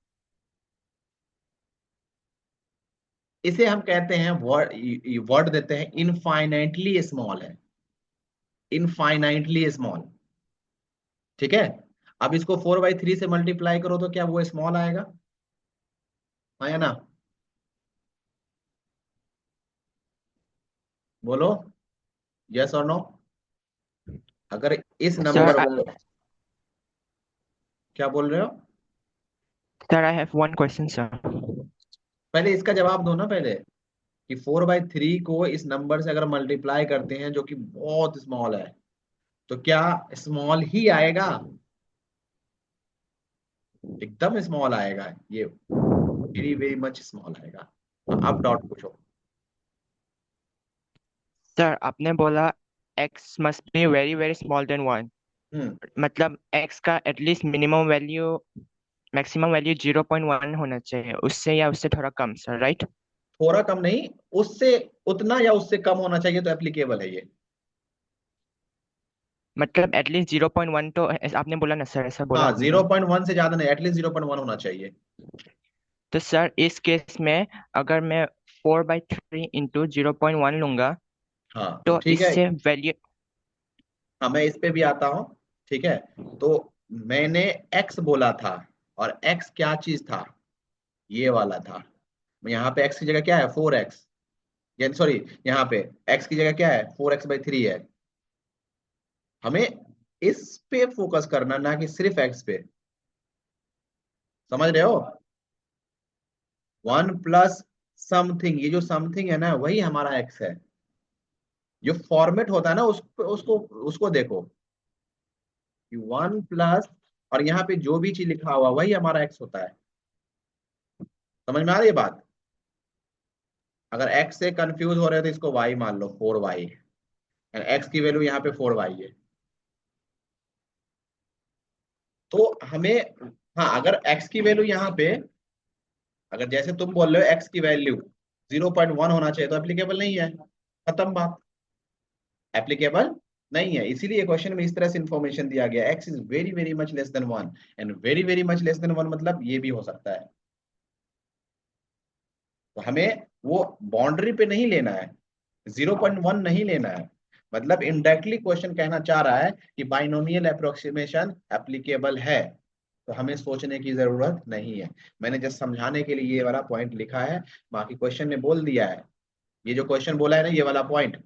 इसे हम कहते हैं वर्ड, वर्ड देते हैं इनफाइनाइटली स्मॉल है, इनफाइनाइटली स्मॉल, ठीक है। अब इसको 4/3 से मल्टीप्लाई करो तो क्या वो स्मॉल आएगा, हाँ या ना, बोलो, यस और नो। अगर इस Sir, नंबर को, क्या बोल रहे हो, sir, I have one question, sir. पहले इसका जवाब दो ना पहले, कि 4/3 को इस नंबर से अगर मल्टीप्लाई करते हैं जो कि बहुत स्मॉल है, तो क्या स्मॉल ही आएगा, एकदम स्मॉल आएगा ये, वेरी वेरी मच स्मॉल आएगा। अब डॉट पूछो। Sir, आपने बोला x must be very very small than 1, हम्म, मतलब x का at least minimum value maximum value 0.1 होना चाहिए, उससे या उससे थोड़ा कम, सर, राइट? थोड़ा कम नहीं, उससे उतना या उससे कम होना चाहिए तो एप्लीकेबल है ये। मतलब एटलीस्ट 0.1 तो आपने बोला ना सर, ऐसा बोला हाँ, आपने ना? 0.1 से ज्यादा नहीं, एटलीस्ट 0.1 होना चाहिए। तो सर इस केस में अगर मैं 4/3 इंटू 0.1 लूंगा हाँ तो तो ठीक है, इससे वैल्यू। हाँ मैं इस पे भी आता हूँ, ठीक है। तो मैंने x बोला था, और x क्या चीज था, ये वाला था। यहाँ पे x की जगह क्या है, 4x, यानी सॉरी, यहाँ पे x की जगह क्या है, 4x/3 है। हमें इस पे फोकस करना, ना कि सिर्फ x पे, समझ रहे हो। 1 प्लस समथिंग, ये जो समथिंग है ना वही हमारा x है। जो फॉर्मेट होता है ना उसको उसको देखो, कि 1 प्लस, और यहाँ पे जो भी चीज लिखा हुआ वही हमारा x होता है, समझ में आ रही है बात। अगर x से कंफ्यूज हो रहे हो तो इसको y मान लो, 4y, x की वैल्यू यहाँ पे 4y है, तो हमें, हाँ अगर x की वैल्यू यहाँ पे, अगर जैसे तुम बोल रहे हो x की वैल्यू 0.1 होना चाहिए, तो एप्लीकेबल नहीं है, खत्म बात, एप्लीकेबल नहीं है। इसीलिए क्वेश्चन में इस तरह से इंफॉर्मेशन दिया गया, x is very very much less than 1, and very very much less than 1 मतलब ये भी हो सकता है। तो हमें वो बाउंड्री पे नहीं लेना है, 0.1 नहीं लेना है। मतलब इनडायरेक्टली क्वेश्चन कहना चाह रहा है कि बाइनोमियल अप्रोक्सीमेशन एप्लीकेबल है, तो हमें सोचने की जरूरत नहीं है। मैंने जस्ट समझाने के लिए ये वाला पॉइंट लिखा है, बाकी क्वेश्चन ने बोल दिया है। ये जो क्वेश्चन बोला है ना, ये वाला पॉइंट,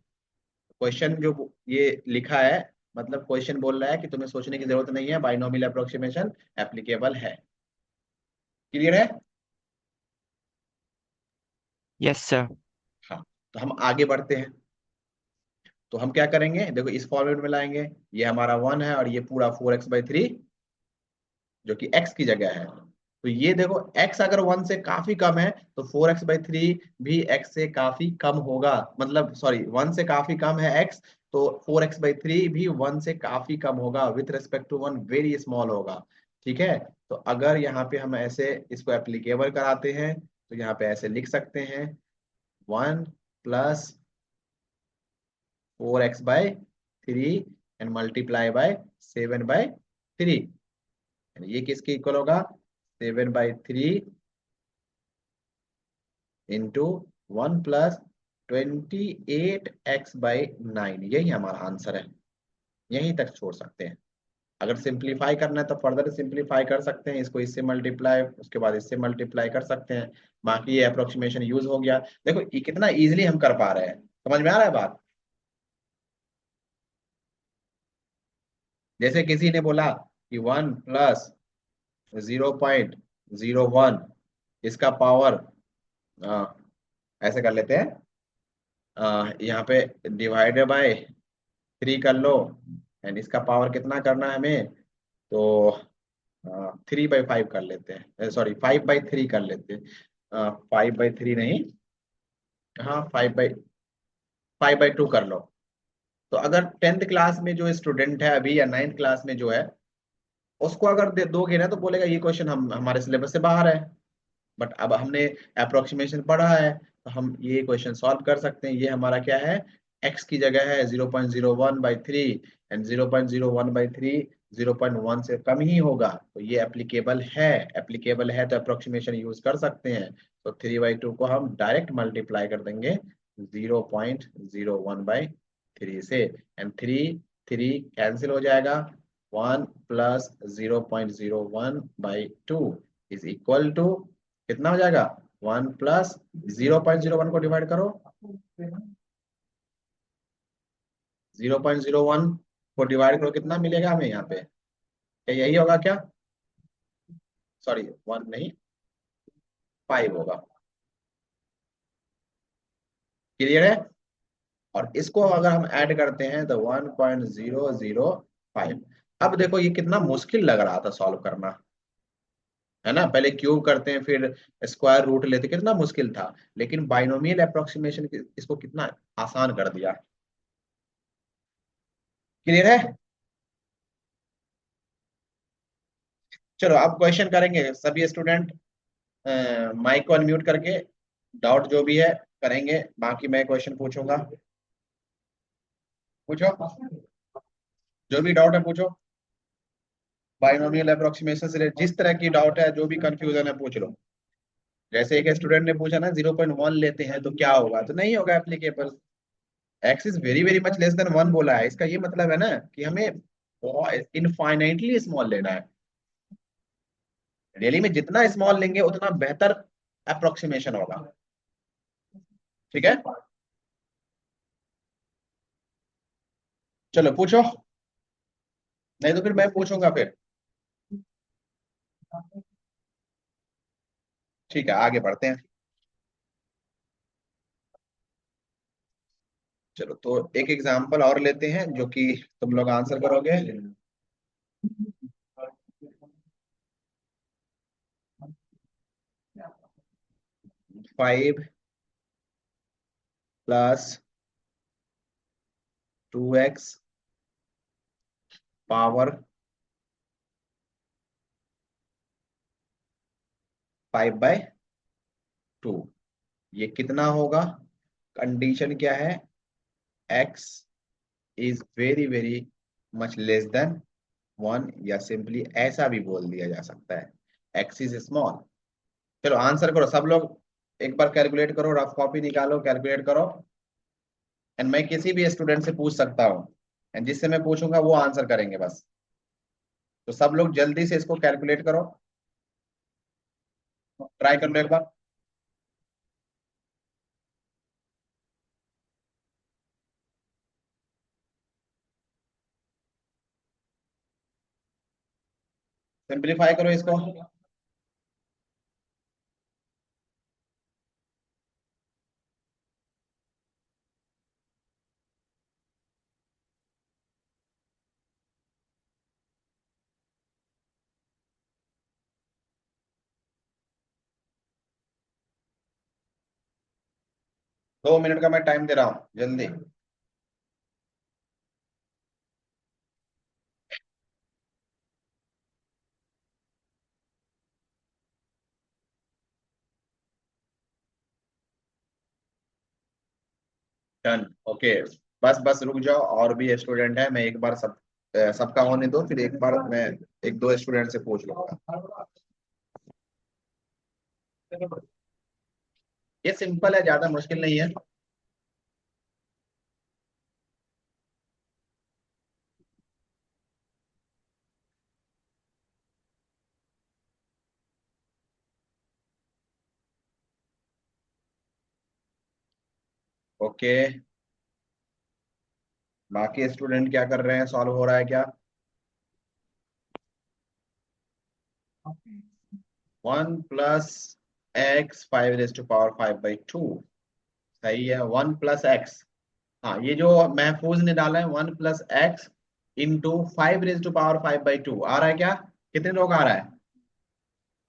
क्वेश्चन जो ये लिखा है, मतलब क्वेश्चन बोल रहा है कि तुम्हें सोचने की जरूरत नहीं है, बाइनोमियल अप्रोक्सीमेशन एप्लीकेबल है। क्लियर है? Yes sir. हाँ। तो हम आगे बढ़ते हैं। तो हम क्या करेंगे, देखो इस फॉर्मेट में लाएंगे। ये हमारा 1 है और ये पूरा 4x/3 जो कि x की जगह है। तो ये देखो x अगर 1 से काफी कम है तो 4x/3 भी x से काफी कम होगा। मतलब सॉरी, 1 से काफी कम है x, तो 4x/3 भी 1 से काफी कम होगा, with respect to 1 very small होगा। ठीक है। तो अगर यहाँ पे हम ऐसे इसको एप्लीकेबल कराते हैं तो यहाँ पे ऐसे लिख सकते हैं 1 plus 4x/3 and multiply by 7/3। ये किसके इक्वल होगा? 7/3 इंटू 1 प्लस 28x/9। यही हमारा आंसर है। यहीं तक छोड़ सकते हैं। अगर सिंप्लीफाई करना है तो फर्दर सिंप्लीफाई कर सकते हैं, इसको इससे मल्टीप्लाई, उसके बाद इससे मल्टीप्लाई कर सकते हैं। बाकी ये अप्रोक्सीमेशन यूज हो गया। देखो ये कितना इजीली हम कर पा रहे हैं। समझ में आ रहा है बात? जैसे किसी ने बोला कि 1 प्लस 0.01 इसका पावर, ऐसे कर लेते हैं, यहाँ पे डिवाइडेड बाय 3 कर लो, एंड इसका पावर कितना करना है हमें, तो 3/5 कर लेते हैं, सॉरी 5/3 कर लेते हैं। 5/3 नहीं, हाँ 5/2 कर लो। तो अगर 10th क्लास में जो स्टूडेंट है अभी, या 9th क्लास में जो है, उसको अगर दोगे ना तो बोलेगा ये क्वेश्चन हम हमारे सिलेबस से बाहर है। बट अब हमने अप्रोक्सीमेशन पढ़ा है तो हम ये क्वेश्चन सॉल्व कर सकते हैं। ये हमारा क्या है, x की जगह है 0.01/3, एंड 0.01/3 0.1 से कम ही होगा, तो ये एप्लीकेबल है। एप्लीकेबल है तो अप्रोक्सीमेशन यूज कर सकते हैं। तो 3/2 को हम डायरेक्ट मल्टीप्लाई कर देंगे 0.01/3 से, एंड 3 कैंसिल हो जाएगा। 1 प्लस 0.01/2 इज इक्वल टू कितना हो जाएगा? 1 प्लस 0.01 को डिवाइड करो, 0.01 को डिवाइड करो, कितना मिलेगा हमें यहाँ पे? क्या यही होगा क्या? सॉरी 1 नहीं, 5 होगा। क्लियर है? और इसको अगर हम ऐड करते हैं तो 1.005। अब देखो ये कितना मुश्किल लग रहा था सॉल्व करना, है ना? पहले क्यूब करते हैं, फिर स्क्वायर रूट लेते, कितना मुश्किल था। लेकिन बाइनोमियल अप्रोक्सीमेशन इसको कितना आसान कर दिया। क्लियर है? चलो अब क्वेश्चन करेंगे सभी स्टूडेंट, माइक को अनम्यूट करके डाउट जो भी है करेंगे, बाकी मैं क्वेश्चन पूछूंगा। पूछो, जो भी डाउट है पूछो। बाइनोमियल अप्रोक्सीमेशन से जिस तरह की डाउट है, जो भी कंफ्यूजन है पूछ लो। जैसे एक स्टूडेंट ने पूछा ना 0.1 लेते हैं तो क्या होगा, तो नहीं होगा applicable. X is very very much less than 1 बोला है, इसका ये मतलब है ना कि हमें इनफाइनाइटली स्मॉल लेना है। रियली में जितना स्मॉल लेंगे उतना बेहतर अप्रोक्सीमेशन होगा। ठीक है, चलो पूछो, नहीं तो फिर मैं पूछूंगा फिर। ठीक है, आगे बढ़ते हैं। चलो तो एक एग्जांपल और लेते हैं जो कि तुम लोग आंसर करोगे। 5 प्लस 2x पावर 5/2, ये कितना होगा? कंडीशन क्या है? x is very very much less than 1, या सिंपली ऐसा भी बोल दिया जा सकता है x इज स्मॉल। चलो आंसर करो सब लोग, एक बार कैलकुलेट करो, रफ कॉपी निकालो, कैलकुलेट करो। एंड मैं किसी भी स्टूडेंट से पूछ सकता हूँ, एंड जिससे मैं पूछूंगा वो आंसर करेंगे बस। तो सब लोग जल्दी से इसको कैलकुलेट करो, ट्राई कर लो एक बार। सिंप्लीफाई करो इसको। 2 मिनट का मैं टाइम दे रहा हूँ, जल्दी। Done, okay. बस बस रुक जाओ, और भी स्टूडेंट है, मैं एक बार सबका होने दो, फिर एक बार मैं एक दो स्टूडेंट से पूछ लूंगा। ये सिंपल है, ज्यादा मुश्किल नहीं है। ओके, बाकी स्टूडेंट क्या कर रहे हैं, सॉल्व हो रहा है क्या? 1 + x 5⁵ सही है। 1 + x, हाँ ये जो महफूज ने डाला है 1 + x इंटू 5⁵ आ रहा है क्या? कितने लोग आ रहा है?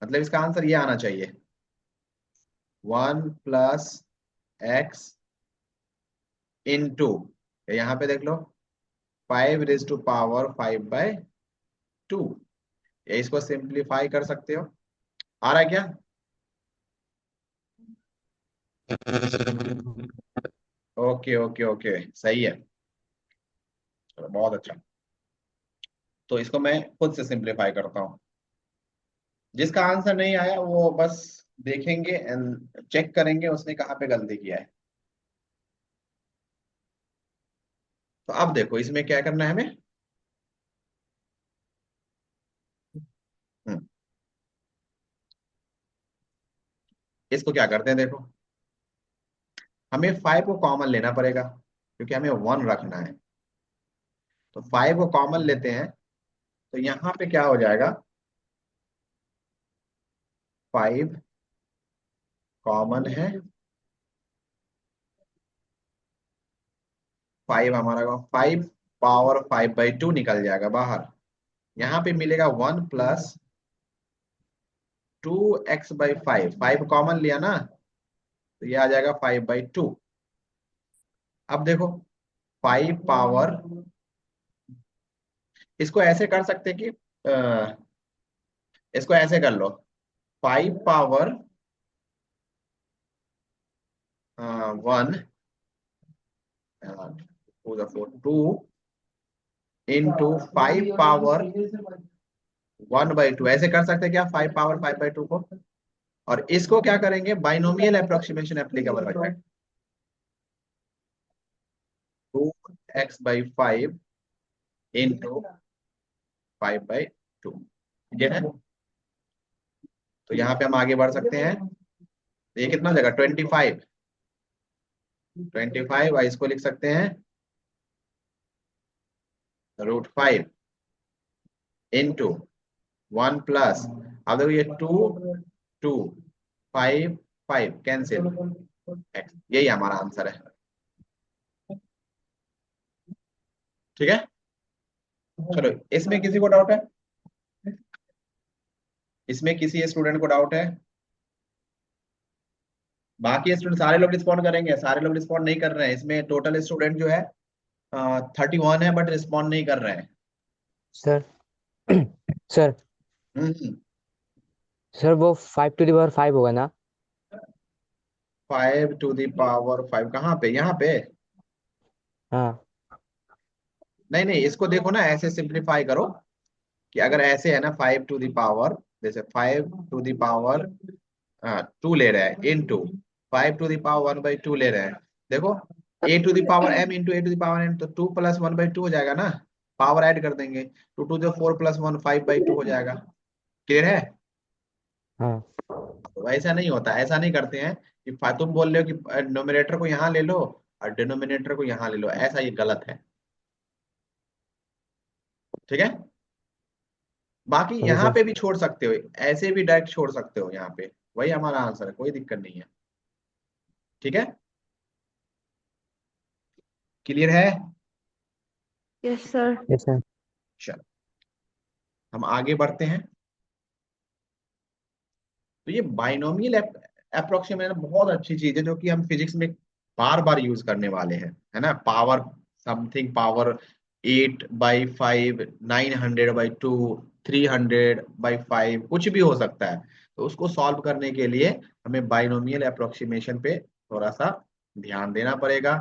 मतलब इसका आंसर ये आना चाहिए, 1 + x इंटू, यहाँ पे देख लो, 5⁵ ये इसको सिंप्लीफाई कर सकते हो। आ रहा है क्या? ओके ओके ओके, सही है। चलो बहुत अच्छा। तो इसको मैं खुद से सिंप्लीफाई करता हूँ। जिसका आंसर नहीं आया वो बस देखेंगे एंड चेक करेंगे उसने कहाँ पे गलती किया है। तो अब देखो इसमें क्या करना है हमें। हम्म, इसको क्या करते हैं, देखो हमें 5 को कॉमन लेना पड़ेगा क्योंकि हमें 1 रखना है। तो 5 को कॉमन लेते हैं, तो यहाँ पे क्या हो जाएगा, 5 कॉमन है, 5 हमारा 5 पावर 5/2 निकल जाएगा बाहर। यहाँ पे मिलेगा 1 + 2x/5, 5 कॉमन लिया ना, तो ये आ जाएगा 5/2। अब देखो 5 पावर, इसको ऐसे कर सकते हैं कि इसको ऐसे कर लो, 5 पावर 1 2 इंटू 5 पावर 1/2, ऐसे कर सकते हैं क्या 5 पावर 5/2 को। और इसको क्या करेंगे, बाइनोमियल अप्रोक्सीमेशन एप्लीकेबल रखा है, 2x/5 इंटू 5/2, ठीक है। तो यहाँ पे हम आगे बढ़ सकते हैं। तो ये कितना हो जाएगा, 25। 25 और इसको लिख सकते हैं √5 इंटू 1 + अब देखो ये 2 5 5 कैंसिल, x, यही हमारा आंसर है। ठीक है, चलो इसमें किसी को डाउट है? इसमें किसी स्टूडेंट को डाउट है? बाकी स्टूडेंट सारे लोग रिस्पॉन्ड करेंगे, सारे लोग रिस्पॉन्ड नहीं कर रहे हैं। इसमें टोटल स्टूडेंट जो है 31 है, बट रिस्पॉन्ड नहीं कर रहे हैं। सर सर हम्म, सर वो 5 to the power 5 होगा ना? 5 to the power 5 कहाँ पे, यहाँ पे? हाँ। नहीं नहीं, इसको देखो ना, ऐसे सिंप्लीफाई करो कि अगर ऐसे है ना 5 to the power, जैसे 5 to the power 2 ले रहे हैं इंटू 5 to the power 1/2 ले रहे हैं। देखो A to the power M into A to the power N, तो 2 + 1/2 हो जाएगा ना, पावर ऐड कर देंगे, 2 × 4 + 1 5/2 हो जाएगा। क्लियर है? हाँ तो ऐसा नहीं होता, ऐसा नहीं करते हैं कि तुम बोल रहे हो कि नोमिनेटर को यहाँ ले लो और डिनोमिनेटर को यहाँ ले लो, ऐसा ये गलत है। ठीक है? बाकी ओके यहाँ सर। पे भी छोड़ सकते हो, ऐसे भी डायरेक्ट छोड़ सकते हो यहाँ पे, वही हमारा आंसर है, कोई दिक्कत नहीं है। ठीक है? क्लियर है? Yes sir. Yes sir. चलो हम आगे बढ़ते हैं। तो ये बाइनोमियल अप्रोक्सीमेशन बहुत अच्छी चीज है, जो कि हम फिजिक्स में बार बार यूज करने वाले हैं, है ना। पावर समथिंग पावर 8/5, 900/2, 300/5, कुछ भी हो सकता है। तो उसको सॉल्व करने के लिए हमें बाइनोमियल अप्रोक्सीमेशन पे थोड़ा सा ध्यान देना पड़ेगा।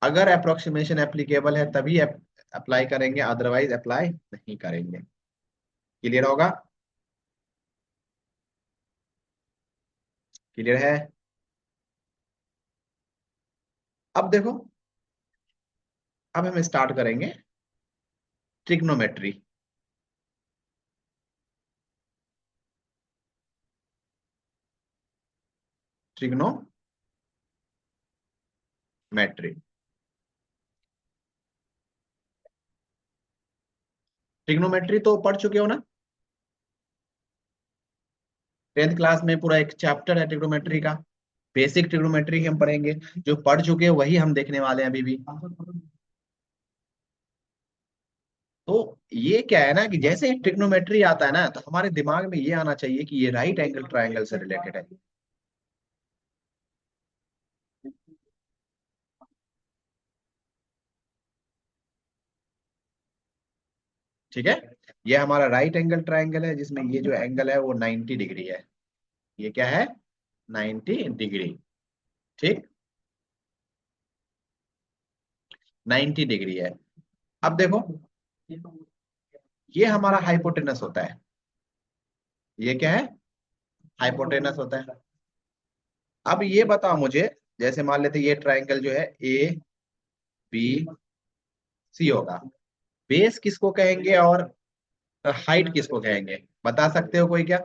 अगर अप्रोक्सीमेशन एप्लीकेबल है तभी अप्लाई करेंगे, अदरवाइज अप्लाई नहीं करेंगे। क्लियर होगा? क्लियर है? अब देखो, अब हम स्टार्ट करेंगे ट्रिग्नोमेट्री। ट्रिग्नोमेट्री ट्रिग्नोमेट्री तो पढ़ चुके हो ना, 10th क्लास में पूरा एक चैप्टर है ट्रिग्नोमेट्री का। बेसिक ट्रिग्नोमेट्री हम पढ़ेंगे, जो पढ़ चुके हैं वही हम देखने वाले हैं अभी भी। तो ये क्या है ना कि जैसे ट्रिग्नोमेट्री आता है ना, तो हमारे दिमाग में ये आना चाहिए कि ये राइट एंगल ट्रायंगल से रिलेटेड है। ठीक है? ये हमारा राइट एंगल ट्रायंगल है, जिसमें ये जो एंगल है वो 90 डिग्री है। ये क्या है? 90 डिग्री। ठीक, 90 डिग्री है। अब देखो, ये हमारा हाइपोटेनस होता है। ये क्या है? हाइपोटेनस होता है। अब ये बताओ मुझे, जैसे मान लेते हैं ये ट्रायंगल जो है ABC होगा, बेस किसको कहेंगे और हाइट किसको कहेंगे, बता सकते हो कोई क्या?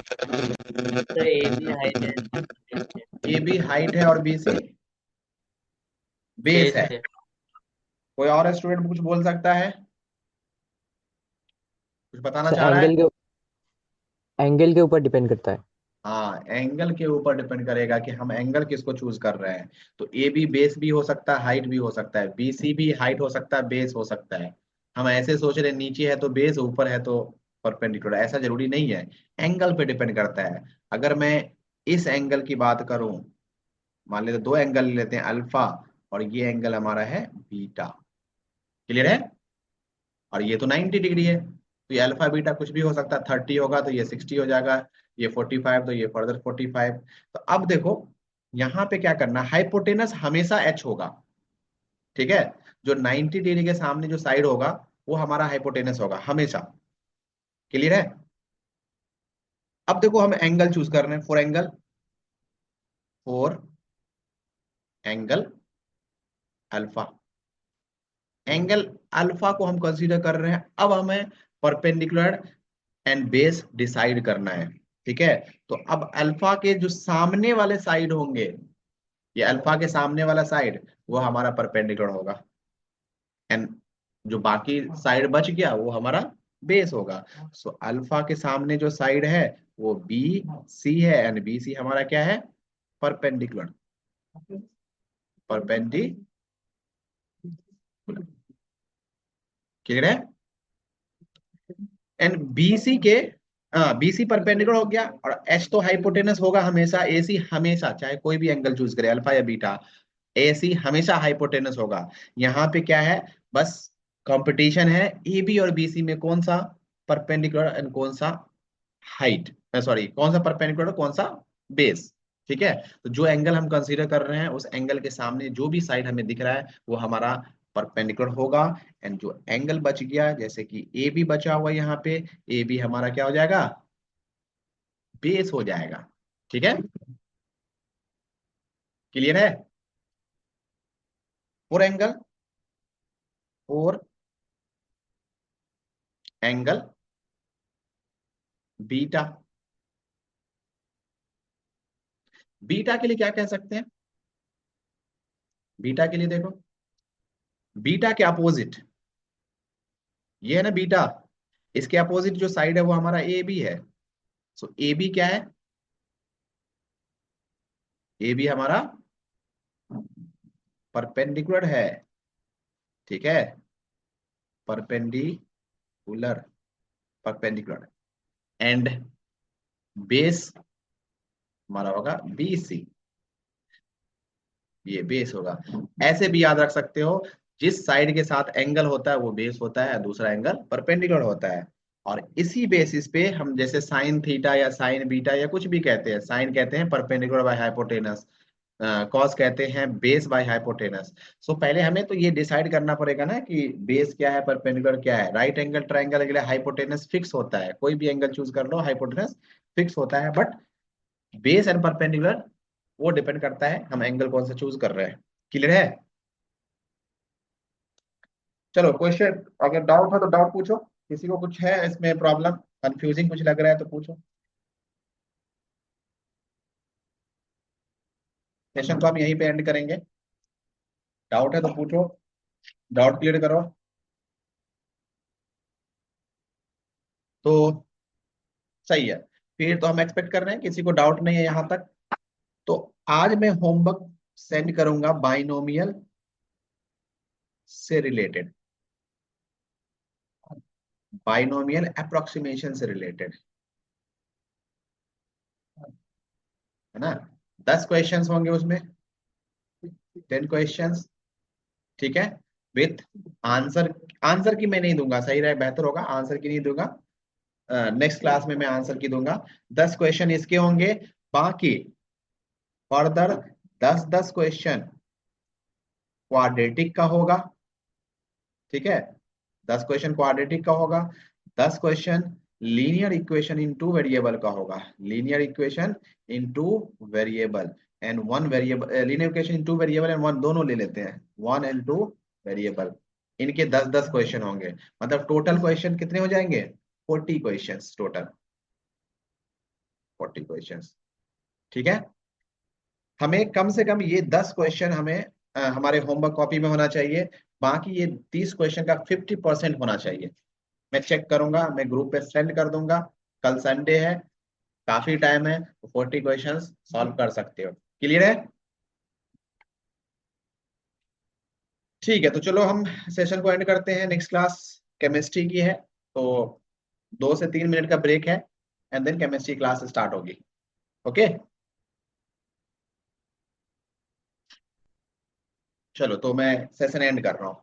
सर ए बी हाइट है, AB हाइट है और BC बेस बेस है। है। कोई और स्टूडेंट कुछ बोल सकता है, कुछ बताना सर चाह रहा है? एंगल के ऊपर डिपेंड करता है। हाँ, एंगल के ऊपर डिपेंड करेगा कि हम एंगल किसको चूज कर रहे हैं। तो AB बेस भी हो सकता है, हाइट भी हो सकता है, BC भी हाइट हो सकता है, बेस हो सकता है। हम ऐसे सोच रहे हैं, नीचे है तो बेस, ऊपर है तो परपेंडिकुलर, ऐसा जरूरी नहीं है। एंगल पे डिपेंड करता है। अगर मैं इस एंगल की बात करूं, मान लेते दो एंगल ले लेते हैं, अल्फा, और ये एंगल हमारा है बीटा। क्लियर है? और ये तो 90 डिग्री है, तो ये अल्फा बीटा कुछ भी हो सकता है। 30 होगा तो ये 60 हो जाएगा, ये 45 तो ये फर्दर 45। तो अब देखो, यहाँ पे क्या करना, हाइपोटेनस हमेशा एच होगा। ठीक है? जो 90 डिग्री के सामने जो साइड होगा वो हमारा हाइपोटेनस होगा हमेशा। क्लियर है? अब देखो, हम एंगल चूज कर रहे हैं, four angle alpha. Angle alpha को हम कंसीडर कर रहे हैं। अब हमें परपेंडिकुलर एंड बेस डिसाइड करना है। ठीक है? तो अब अल्फा के जो सामने वाले साइड होंगे, ये अल्फा के सामने वाला साइड वो हमारा परपेंडिकुलर होगा, एंड जो बाकी साइड बच गया वो हमारा बेस होगा। सो अल्फा के सामने जो साइड है वो BC है, एंड BC हमारा क्या है? परपेंडिकुलर। परपेंडिकुलर। क्लियर है? एंड BC के, BC परपेंडिकुलर हो गया, और H तो हाइपोटेनस होगा हमेशा। AC हमेशा, चाहे कोई भी एंगल चूज करे, अल्फा या बीटा, AC हमेशा हाइपोटेनस होगा। यहाँ पे क्या है, बस कंपटीशन है AB और BC में, कौन सा परपेंडिकुलर एंड कौन सा हाइट, सॉरी, कौन सा परपेंडिकुलर कौन सा बेस। ठीक है? तो जो एंगल हम कंसीडर कर रहे हैं, उस एंगल के सामने जो भी साइड हमें दिख रहा है वो हमारा परपेंडिकुलर होगा। एंड जो एंगल बच गया, जैसे कि AB बचा हुआ यहाँ पे, AB हमारा क्या हो जाएगा? बेस हो जाएगा। ठीक है? क्लियर है? Four angle beta. बीटा के लिए क्या कह सकते हैं? बीटा के लिए देखो, बीटा के अपोजिट ये है ना बीटा, इसके अपोजिट जो साइड है वो हमारा ए बी है। सो ए बी क्या है? ए बी हमारा परपेंडिकुलर है, ठीक है, परपेंडिकुलर, परपेंडिकुलर। एंड बेस हमारा होगा बी सी, ये बेस होगा। ऐसे भी याद रख सकते हो, जिस साइड के साथ एंगल होता है वो बेस होता है, दूसरा एंगल परपेंडिकुलर होता है। और इसी बेसिस पे हम जैसे साइन थीटा या साइन बीटा या कुछ भी कहते हैं, साइन कहते हैं परपेंडिकुलर बाय हाइपोटेनस, कॉस कहते हैं बेस बाय हाइपोटेनस। सो पहले हमें तो ये डिसाइड करना पड़ेगा ना कि बेस क्या है, परपेंडिकुलर क्या है। राइट एंगल ट्राइंगल के लिए हाइपोटेनस फिक्स होता है, कोई भी एंगल चूज कर लो हाइपोटेनस फिक्स होता है, बट बेस एंड परपेंडिकुलर वो डिपेंड करता है हम एंगल कौन सा चूज कर रहे हैं। क्लियर है? चलो क्वेश्चन, अगर डाउट है तो डाउट पूछो, किसी को कुछ है इसमें प्रॉब्लम, कंफ्यूजिंग कुछ लग रहा है तो पूछो। सेशन को हम यहीं पे एंड करेंगे। डाउट है तो पूछो, डाउट क्लियर करो। तो सही है, फिर तो हम एक्सपेक्ट कर रहे हैं किसी को डाउट नहीं है यहाँ तक। तो आज मैं होमवर्क सेंड करूंगा बाइनोमियल से रिलेटेड, बाइनोमियल अप्रोक्सीमेशन से रिलेटेड, है ना। 10 क्वेश्चंस होंगे उसमें, 10 क्वेश्चंस, ठीक है, विथ आंसर। आंसर की मैं नहीं दूंगा, सही रहे, बेहतर होगा, आंसर की नहीं दूंगा, नेक्स्ट क्लास में मैं आंसर की दूंगा। 10 क्वेश्चन इसके होंगे, बाकी फर्दर 10 क्वेश्चन क्वाड्रेटिक का होगा, ठीक है, 10 क्वेश्चन क्वाड्रेटिक का होगा, 10 question linear equation in two variable का होगा, linear equation in two variable and one variable, linear equation in two variable and one, दोनों ले लेते हैं, वन एंड टू वेरिएबल। इनके 10 क्वेश्चन होंगे, मतलब टोटल क्वेश्चन कितने हो जाएंगे? 40 क्वेश्चन टोटल, 40 क्वेश्चन, ठीक है। हमें कम से कम ये 10 क्वेश्चन हमें हमारे होमवर्क कॉपी में होना चाहिए, बाकी ये 30 क्वेश्चन का 50% होना चाहिए। मैं चेक करूंगा, मैं ग्रुप पे सेंड कर दूंगा। कल संडे है, काफी टाइम है, तो 40 क्वेश्चन सॉल्व कर सकते हो। क्लियर है? ठीक है, तो चलो हम सेशन को एंड करते हैं। नेक्स्ट क्लास केमिस्ट्री की है, तो 2 से 3 मिनट का ब्रेक है, and then chemistry class start होगी। ओके, चलो तो मैं सेशन एंड कर रहा हूँ।